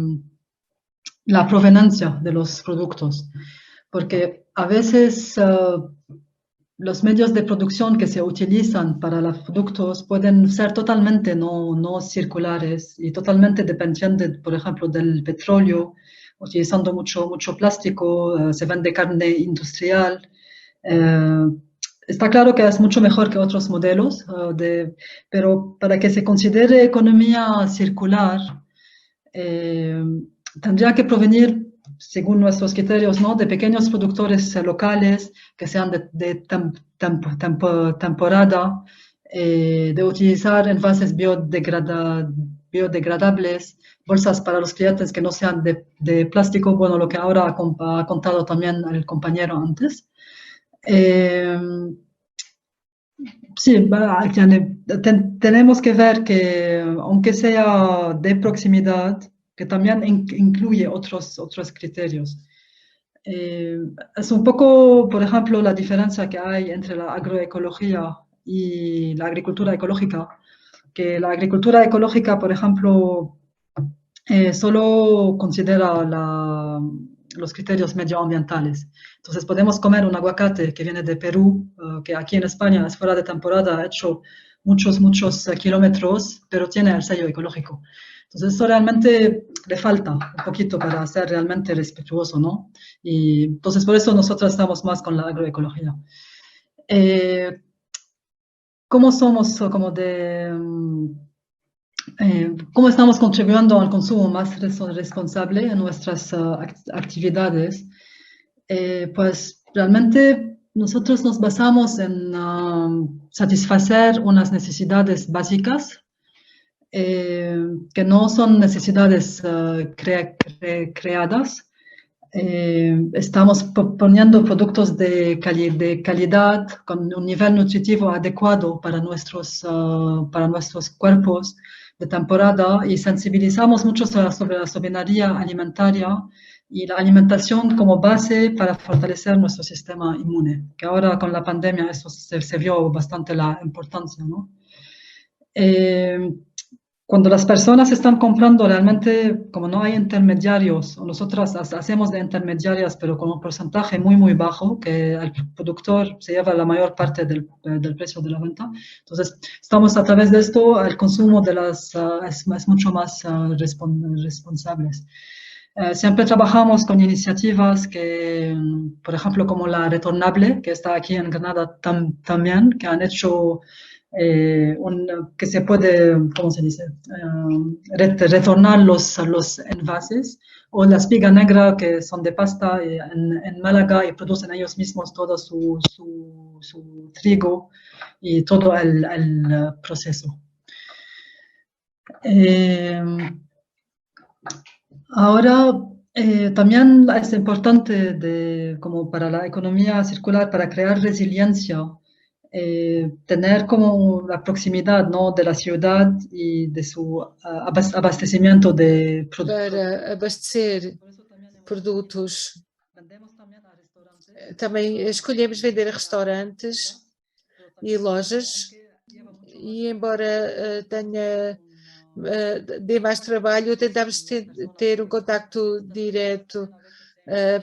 la proveniencia de los productos, porque a veces los medios de producción que se utilizan para los productos pueden ser totalmente no circulares y totalmente dependientes, por ejemplo, del petróleo, utilizando mucho plástico, se vende carne industrial. Está claro que es mucho mejor que otros modelos, pero para que se considere economía circular, tendría que provenir, según nuestros criterios, ¿no?, de pequeños productores locales que sean de temporada, de utilizar envases biodegradables, bolsas para los clientes que no sean de plástico, bueno, lo que ahora ha contado también el compañero antes. Sí, tenemos que ver que, aunque sea de proximidad, que también incluye otros criterios. Es un poco, por ejemplo, la diferencia que hay entre la agroecología y la agricultura ecológica, que la agricultura ecológica, por ejemplo, solo considera los criterios medioambientales. Entonces podemos comer un aguacate que viene de Perú, que aquí en España es fuera de temporada, ha hecho muchos kilómetros, pero tiene el sello ecológico. Entonces eso realmente le falta un poquito para ser realmente respetuoso, ¿no? Y entonces por eso nosotros estamos más con la agroecología. ¿Cómo somos cómo estamos contribuyendo al consumo más responsable en nuestras actividades? Pues realmente nosotros nos basamos en satisfacer unas necesidades básicas, que no son necesidades creadas. Estamos poniendo productos de calidad con un nivel nutritivo adecuado para nuestros cuerpos de temporada, y sensibilizamos mucho sobre la soberanía alimentaria y la alimentación como base para fortalecer nuestro sistema inmune, que ahora con la pandemia eso se vio bastante la importancia, ¿no? Cuando las personas están comprando realmente, como no hay intermediarios, o nosotras hacemos de intermediarias, pero con un porcentaje muy, muy bajo, que el productor se lleva la mayor parte del precio de la venta. Entonces, estamos a través de esto, el consumo de es mucho más responsables. Siempre trabajamos con iniciativas que, por ejemplo, como la Retornable, que está aquí en Granada también, que han hecho que se puede, ¿cómo se dice? Retornar los envases, o la espiga negra, que son de pasta en Málaga y producen ellos mismos todo su trigo y todo el proceso. Ahora, también es importante como para la economía circular, para crear resiliencia, tener como la proximidad, ¿no?, de la ciudad y de su abastecimiento de productos. Para abastecer produtos. Também escolhemos vender a restaurantes e lojas, e embora tenha dê mais trabalho, tentamos ter um contacto direto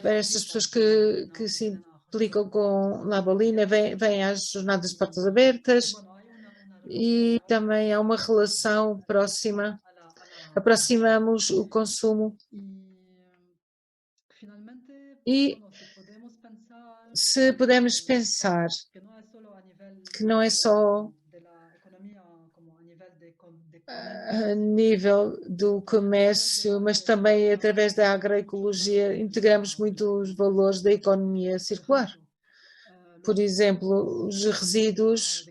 para estas pessoas que se implicam com La Bolina, vêm às jornadas de portas abertas, e também há uma relação próxima, aproximamos o consumo. E se pudermos pensar que não é só a nível do comércio, mas também através da agroecologia, integramos muito os valores da economia circular. Por exemplo, os resíduos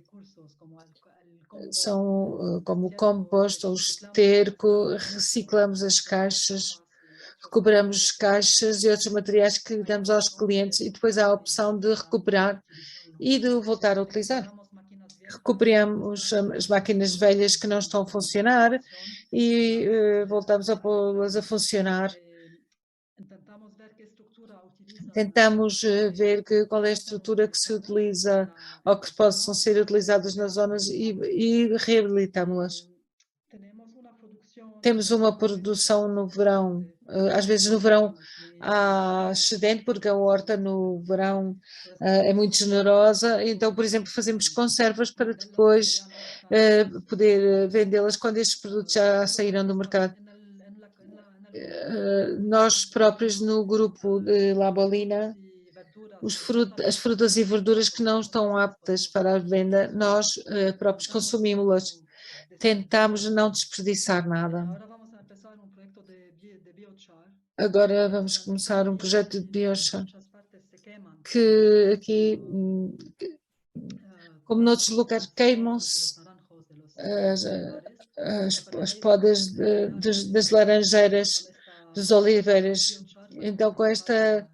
são como o composto ou o esterco, reciclamos as caixas, recuperamos caixas e outros materiais que damos aos clientes, e depois há a opção de recuperar e de voltar a utilizar. Recuperamos as máquinas velhas que não estão a funcionar e voltamos a pô-las a funcionar. Tentamos ver qual é a estrutura que se utiliza ou que possam ser utilizadas nas zonas e reabilitamos-las. Temos uma produção no verão, às vezes no verão há excedente, porque a horta no verão é muito generosa, então, por exemplo, fazemos conservas para depois poder vendê-las quando estes produtos já saíram do mercado. Nós próprios no grupo de La Bolina, as frutas e verduras que não estão aptas para a venda, nós próprios consumimos-las. Tentamos não desperdiçar nada. Agora vamos começar um projeto de biochar, que aqui, como noutros lugares, queimam-se as podas das laranjeiras, dos oliveiras. Então, com esta,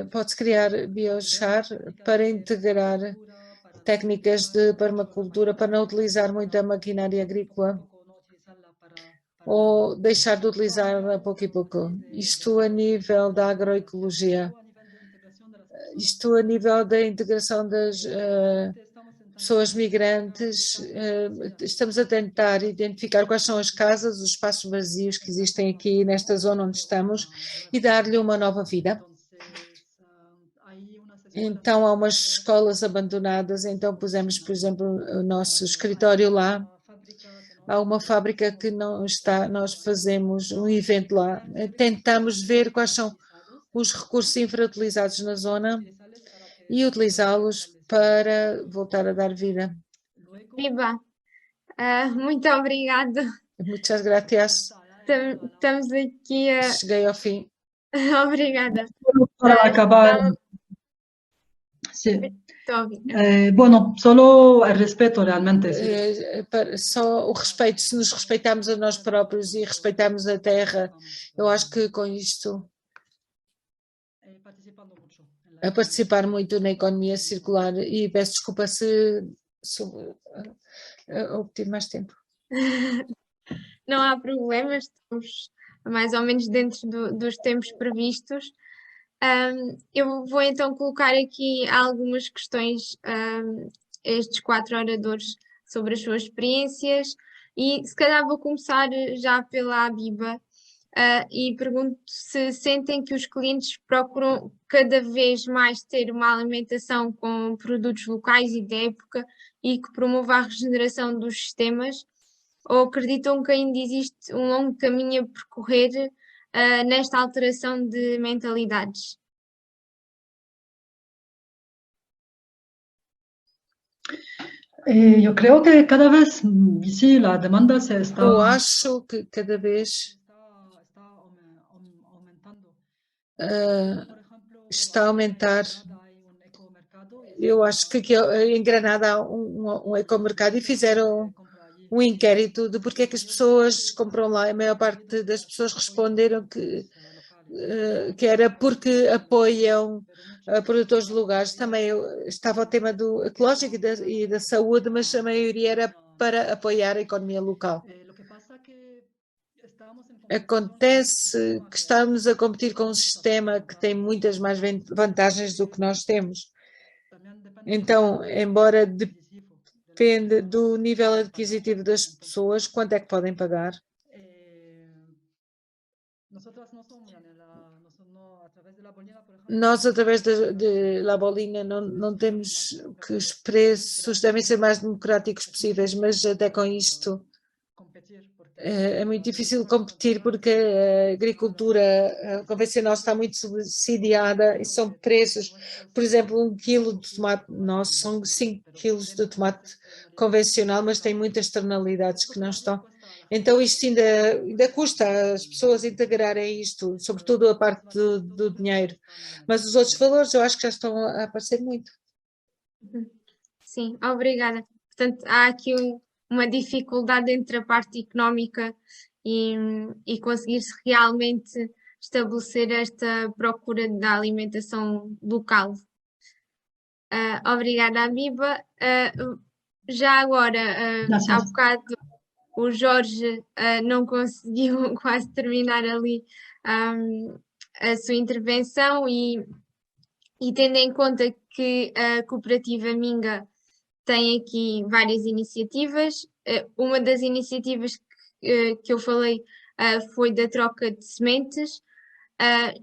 pode-se criar biochar para integrar técnicas de permacultura, para não utilizar muita maquinária agrícola ou deixar de utilizar a pouco e pouco. Isto a nível da agroecologia. Isto a nível da integração das pessoas migrantes. Estamos a tentar identificar quais são as casas, os espaços vazios que existem aqui nesta zona onde estamos e dar-lhe uma nova vida. Então, há umas escolas abandonadas, então pusemos, por exemplo, o nosso escritório lá. Há uma fábrica que não está, nós fazemos um evento lá. Tentamos ver quais são os recursos infrautilizados na zona e utilizá-los para voltar a dar vida. Viva, muito obrigada. Muitas gracias. Estamos aqui a... Cheguei ao fim. Obrigada. Para acabar... Sí. Bueno, solo el respeto realmente. Só o respeito, se nos respeitarmos a nós próprios e respeitarmos a terra, eu acho que com isto a participar muito na economia circular, e peço desculpa se obtive mais tempo. Não há problema, estamos mais ou menos dentro dos tempos previstos. Eu vou então colocar aqui algumas questões a estes 4 oradores sobre as suas experiências e se calhar vou começar já pela Abiba. E pergunto se sentem que os clientes procuram cada vez mais ter uma alimentação com produtos locais e de época e que promova a regeneração dos sistemas, ou acreditam que ainda existe um longo caminho a percorrer nesta alteração de mentalidades? Yo creo que cada vez, sí, la demanda se está... Eu acho que cada vez está a aumentar. Eu acho que aqui em Granada há um ecomercado e fizeram um inquérito de porque é que as pessoas compram lá. A maior parte das pessoas responderam que era porque apoiam produtores de lugares. Também estava o tema do ecológico e da saúde, mas a maioria era para apoiar a economia local. Acontece que estamos a competir com um sistema que tem muitas mais vantagens do que nós temos. Então, embora dependa do nível adquisitivo das pessoas, quanto é que podem pagar? Nós, através de La Bolina, não temos que os preços devem ser mais democráticos possíveis, mas até com isto é muito difícil competir porque a agricultura convencional está muito subsidiada e são preços, por exemplo, 1 quilo de tomate nosso são 5 quilos de tomate convencional, mas tem muitas externalidades que não estão. Então isto ainda custa as pessoas integrarem isto, sobretudo a parte do dinheiro, mas os outros valores eu acho que já estão a aparecer muito. Sim, obrigada. Portanto, há aqui uma dificuldade entre a parte económica e conseguir-se realmente estabelecer esta procura da alimentação local. Obrigada, Abiba. Já agora, há bocado, o Jorge não conseguiu quase terminar ali a sua intervenção e tendo em conta que a cooperativa Minga tem aqui várias iniciativas. Uma das iniciativas que eu falei foi da troca de sementes.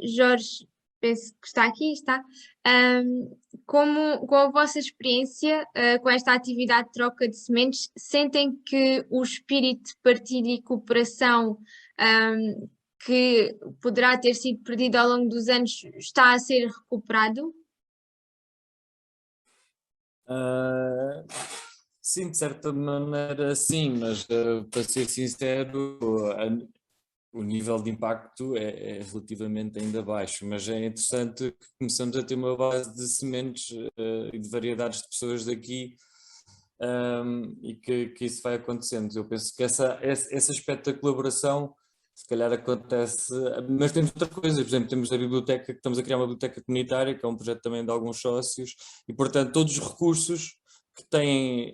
Jorge, penso que está aqui, está. Com a vossa experiência com esta atividade de troca de sementes, sentem que o espírito de partilha e cooperação que poderá ter sido perdido ao longo dos anos está a ser recuperado? Sim, de certa maneira sim, mas para ser sincero, o nível de impacto é relativamente ainda baixo, mas é interessante que começamos a ter uma base de sementes e de variedades de pessoas daqui e que isso vai acontecendo. Eu penso que esse aspecto da colaboração se calhar acontece, mas temos outra coisa, por exemplo, temos a biblioteca, que estamos a criar uma biblioteca comunitária, que é um projeto também de alguns sócios, e portanto todos os recursos que têm,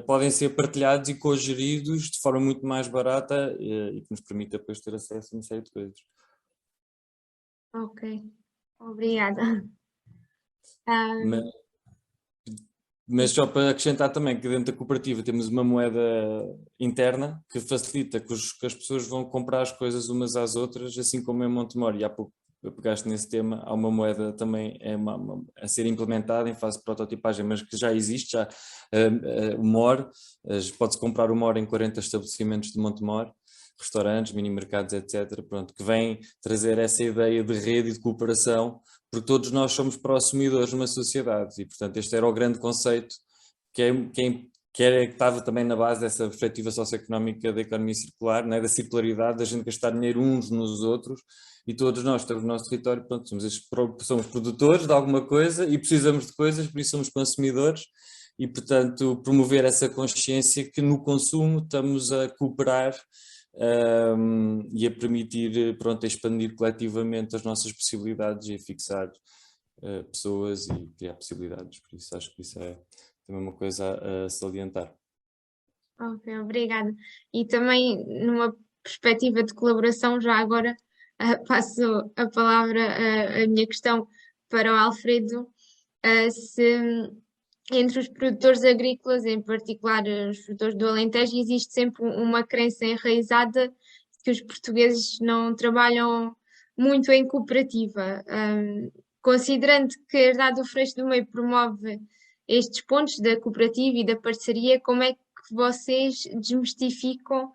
podem ser partilhados e cogeridos de forma muito mais barata e que nos permite depois ter acesso a uma série de coisas. Ok, obrigada. Mas só para acrescentar também que dentro da cooperativa temos uma moeda interna que facilita que as pessoas vão comprar as coisas umas às outras, assim como em Montemor. E há pouco pegaste nesse tema, há uma moeda também a ser implementada em fase de prototipagem, mas que já existe, já o MOR, pode-se comprar o MOR em 40 estabelecimentos de Montemor, restaurantes, mini-mercados, etc. Pronto, que vem trazer essa ideia de rede e de cooperação, porque todos nós somos prosumidores numa sociedade e, portanto, este era o grande conceito que estava também na base dessa perspectiva socioeconómica da economia circular, né, da circularidade, da gente gastar dinheiro uns nos outros e todos nós estamos no nosso território, pronto, somos produtores de alguma coisa e precisamos de coisas, por isso somos consumidores e, portanto, promover essa consciência que no consumo estamos a cooperar e a permitir, pronto, a expandir coletivamente as nossas possibilidades e a fixar pessoas e criar possibilidades, por isso acho que isso é também uma coisa a salientar. Ok, obrigada. E também numa perspectiva de colaboração, já agora passo a palavra, a minha questão para o Alfredo, se entre os produtores agrícolas, em particular os produtores do Alentejo, existe sempre uma crença enraizada de que os portugueses não trabalham muito em cooperativa. Considerando que a Herdade do Freixo do Meio promove estes pontos da cooperativa e da parceria, como é que vocês desmistificam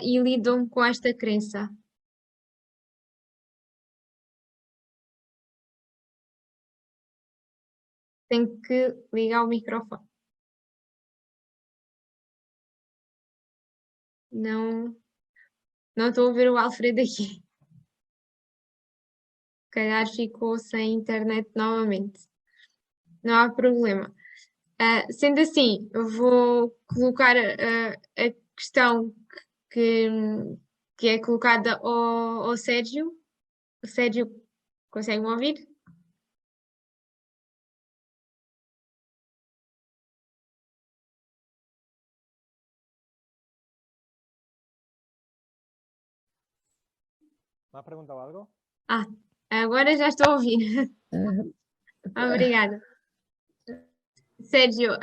e lidam com esta crença? Tenho que ligar o microfone. Não estou a ouvir o Alfredo aqui. Se calhar ficou sem internet novamente. Não há problema. Sendo assim, eu vou colocar a questão que é colocada ao Sérgio. O Sérgio, consegue-me ouvir? ¿Me has preguntado algo? Agora já estou a ouvir. Obrigada. Sérgio,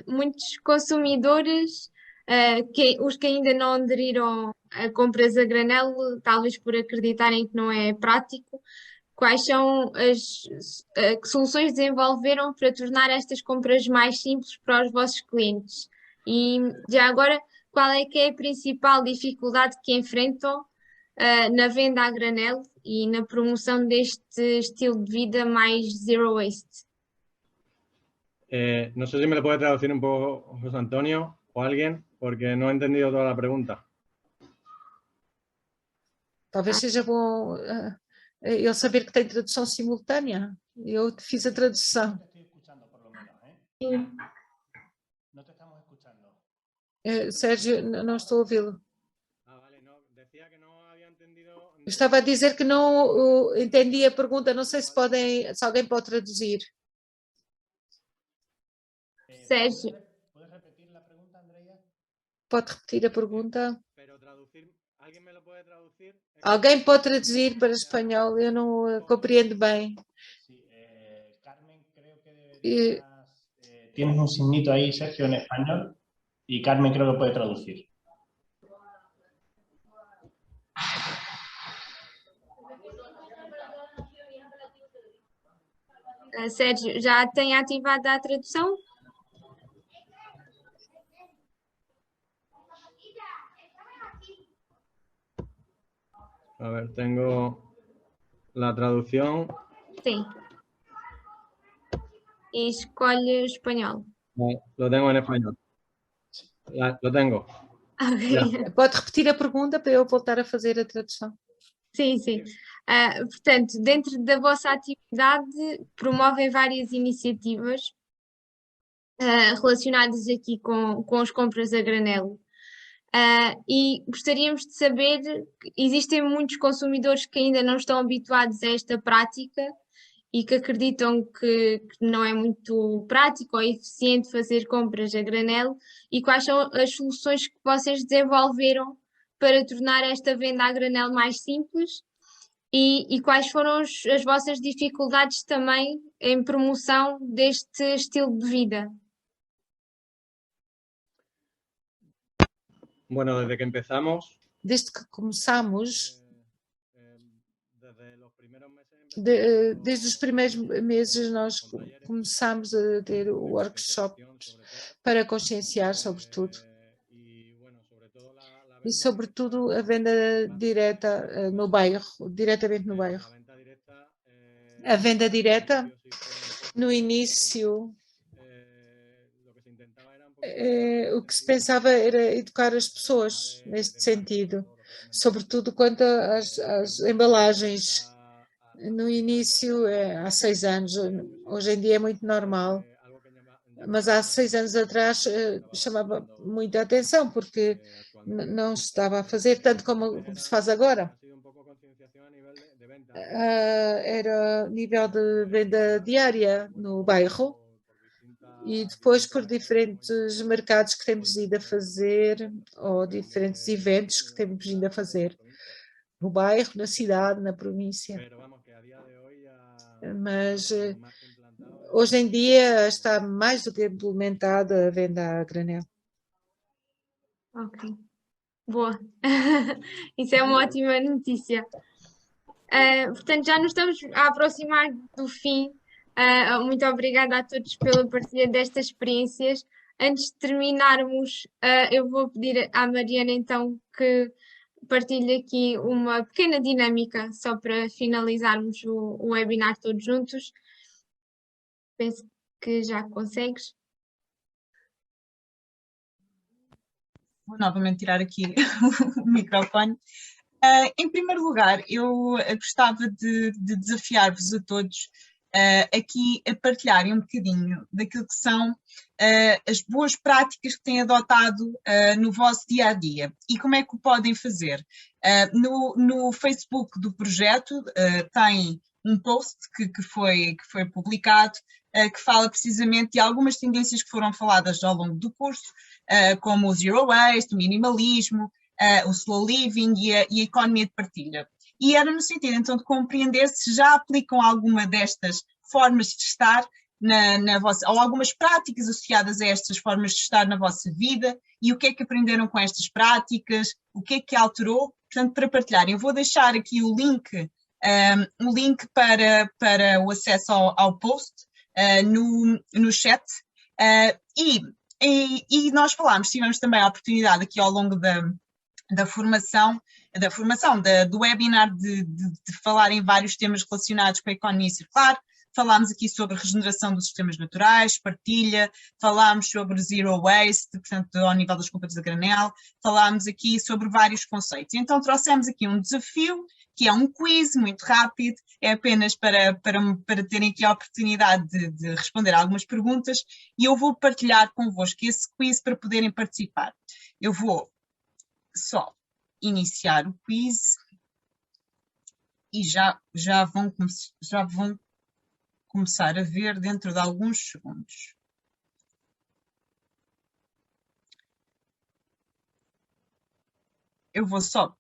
muitos consumidores, os que ainda não aderiram a compras a granel, talvez por acreditarem que não é prático, quais são que soluções desenvolveram para tornar estas compras mais simples para os vossos clientes? E já agora, qual é que é a principal dificuldade que enfrentam na venda a granel e na promoção deste estilo de vida mais zero waste? No sé si me lo puede traducir un poco José Antonio o alguien, porque no he entendido toda la pregunta. Talvez seja bom eu saber que tem tradução simultânea. Eu fiz a tradução. Sérgio, não estou a ouvi-lo. Eu estava a dizer que não entendi a pergunta. Não sei se alguém pode traduzir. Sérgio. Pode repetir a pergunta? Alguém pode traduzir para espanhol? Eu não compreendo bem. Tienes un signito ahí, Sergio, en español, y Carmen creo que puede traducir. Sérgio, já tem ativada a tradução? A ver, tengo la traducción. Sim. E escolhe espanhol. Lo tengo en español. Lo tengo. Okay. Pode repetir a pergunta para eu voltar a fazer a tradução? Sim. Portanto, dentro da vossa atividade, promovem várias iniciativas relacionadas aqui com as compras a granel. E gostaríamos de saber, existem muitos consumidores que ainda não estão habituados a esta prática e que acreditam que não é muito prático ou eficiente fazer compras a granel, e quais são as soluções que vocês desenvolveram para tornar esta venda a granel mais simples e quais foram as vossas dificuldades também em promoção deste estilo de vida? Bueno, desde que empezamos. Desde que começamos, desde os primeiros meses, nós começamos a ter workshops para conscienciar sobre tudo. E, sobretudo, a venda direta no bairro, diretamente no bairro. A venda direta, no início, o que se pensava era educar as pessoas neste sentido, sobretudo quanto às embalagens. No início, há 6 anos, hoje em dia é muito normal, mas há 6 anos atrás chamava muita atenção, porque não se estava a fazer tanto como se faz agora. Era nível de venda diária no bairro, E depois por diferentes mercados que temos ido a fazer, ou diferentes eventos que temos ido a fazer, no bairro, na cidade, na província. Mas hoje em dia está mais do que implementada a venda a granel. Ok, boa. Isso é uma ótima notícia. Portanto, já nos estamos a aproximar do fim. Muito obrigada a todos pela partilha destas experiências. Antes de terminarmos, eu vou pedir à Mariana então que partilhe aqui uma pequena dinâmica só para finalizarmos o webinar todos juntos. Penso que já consegues. Vou novamente tirar aqui o microfone. Em primeiro lugar, eu gostava de desafiar-vos a todos aqui a partilharem um bocadinho daquilo que são as boas práticas que têm adotado no vosso dia-a-dia e como é que o podem fazer. No Facebook do projeto tem um post que foi publicado que fala precisamente de algumas tendências que foram faladas ao longo do curso, como o Zero Waste, o minimalismo, o slow living e a economia de partilha. E era no sentido, então, de compreender se já aplicam alguma destas formas de estar na vossa, ou algumas práticas associadas a estas formas de estar na vossa vida e o que é que aprenderam com estas práticas, o que é que alterou, portanto, para partilharem. Eu vou deixar aqui o link para o acesso ao post no chat e nós tivemos também a oportunidade aqui ao longo da formação, do webinar de falar em vários temas relacionados com a economia circular. Falámos aqui sobre regeneração dos sistemas naturais, partilha, falámos sobre zero waste, portanto, ao nível das compras a granel, falámos aqui sobre vários conceitos. Então, trouxemos aqui um desafio, que é um quiz muito rápido, é apenas para terem aqui a oportunidade de responder a algumas perguntas e eu vou partilhar convosco esse quiz para poderem participar. Eu vou só iniciar o quiz e já vão começar a ver dentro de alguns segundos. Eu vou só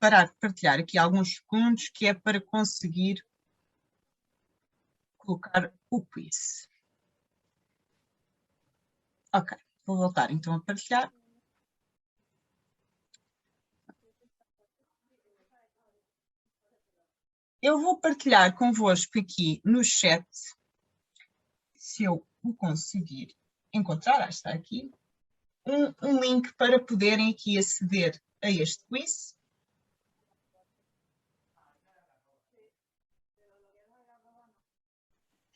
parar de partilhar aqui alguns segundos, que é para conseguir colocar o quiz. Ok, vou voltar então a partilhar. Eu vou partilhar convosco aqui no chat, se eu o conseguir encontrar, está aqui, um link para poderem aqui aceder a este quiz.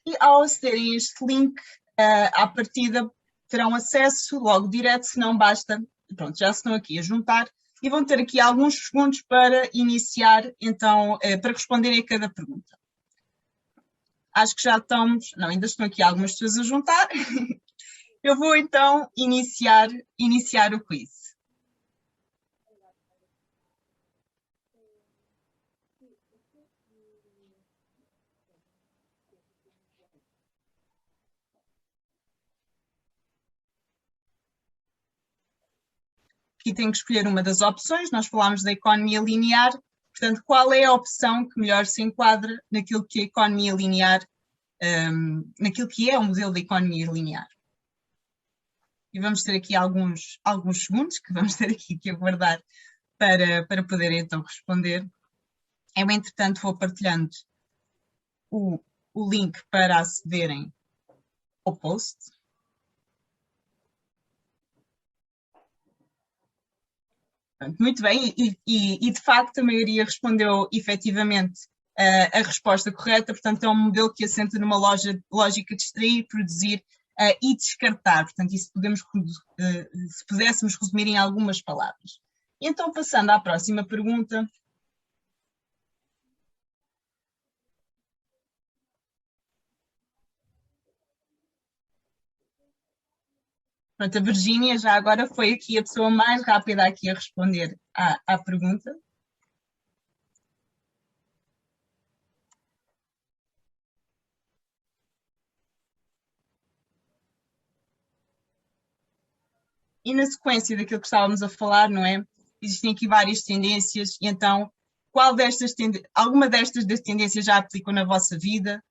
E ao acederem a este link, à partida terão acesso logo direto, se não basta, pronto, já estão aqui a juntar e vão ter aqui alguns segundos para iniciar, então, para responderem a cada pergunta. Acho que já estamos, não, ainda estão aqui algumas pessoas a juntar. Eu vou então iniciar o quiz. Aqui tem que escolher uma das opções, nós falámos da economia linear, portanto, qual é a opção que melhor se enquadra naquilo que a economia linear, naquilo que é o modelo de economia linear. E vamos ter aqui alguns segundos que vamos ter aqui que aguardar para poderem então responder. Eu, entretanto, vou partilhando o link para acederem ao post. Muito bem, e de facto a maioria respondeu efetivamente a resposta correta, portanto é um modelo que assenta numa lógica de extrair, produzir e descartar, portanto isso se pudéssemos resumir em algumas palavras. E então passando à próxima pergunta. Pronto, a Virgínia já agora foi aqui a pessoa mais rápida aqui a responder à pergunta. E na sequência daquilo que estávamos a falar, não é? Existem aqui várias tendências, e então, alguma destas das tendências já aplicam na vossa vida?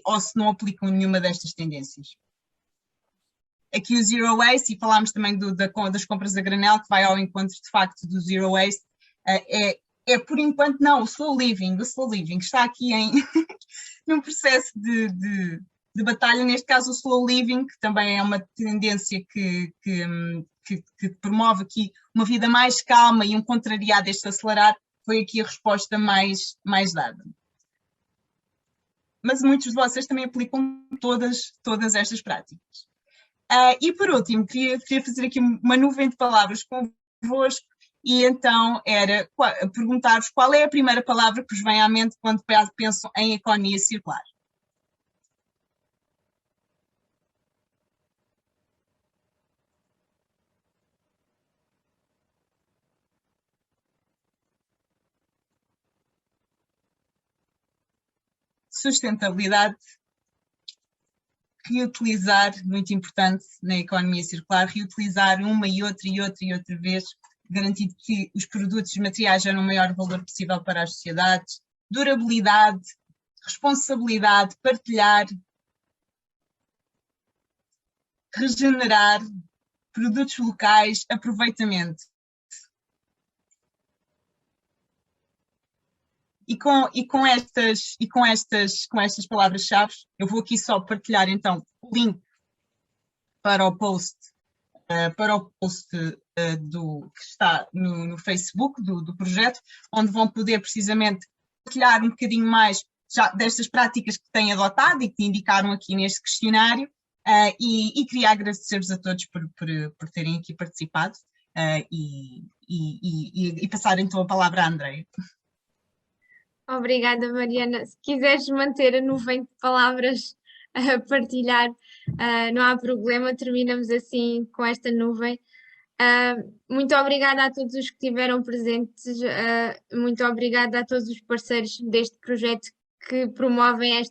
Ou se não aplicam nenhuma destas tendências? Aqui o Zero Waste, e falámos também das compras a granel, que vai ao encontro de facto do Zero Waste, é por enquanto não, o Slow Living está aqui num processo de batalha, neste caso o Slow Living, que também é uma tendência que promove aqui uma vida mais calma e um contrariado este acelerado, foi aqui a resposta mais dada. Mas muitos de vocês também aplicam todas estas práticas. E por último, queria fazer aqui uma nuvem de palavras convosco, e então era perguntar-vos qual é a primeira palavra que vos vem à mente quando pensam em economia circular. Sustentabilidade, reutilizar, muito importante na economia circular, reutilizar uma e outra vez, garantindo que os produtos e os materiais geram o maior valor possível para as sociedades, durabilidade, responsabilidade, partilhar, regenerar, produtos locais, aproveitamento. E com estas palavras-chave, eu vou aqui só partilhar então o link para o post que está no Facebook do projeto, onde vão poder precisamente partilhar um bocadinho mais já destas práticas que têm adotado e que indicaram aqui neste questionário, e queria agradecer-vos a todos por terem aqui participado, e passar então a palavra à Andreia. Obrigada, Mariana. Se quiseres manter a nuvem de palavras a partilhar, não há problema, terminamos assim com esta nuvem. Muito obrigada a todos os que estiveram presentes, muito obrigada a todos os parceiros deste projeto que promovem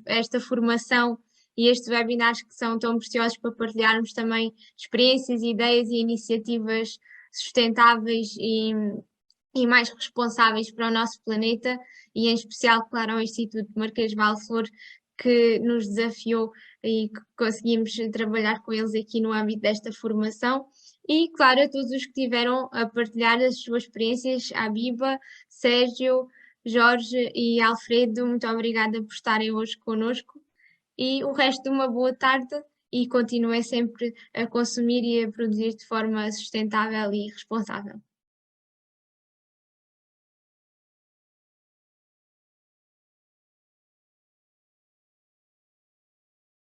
esta formação e estes webinars que são tão preciosos para partilharmos também experiências, ideias e iniciativas sustentáveis e mais responsáveis para o nosso planeta, e em especial, claro, ao Instituto Marquês de Valflor, que nos desafiou e que conseguimos trabalhar com eles aqui no âmbito desta formação. E, claro, a todos os que tiveram a partilhar as suas experiências, a Biba, Sérgio, Jorge e Alfredo, muito obrigada por estarem hoje connosco. E o resto de uma boa tarde, e continuem sempre a consumir e a produzir de forma sustentável e responsável.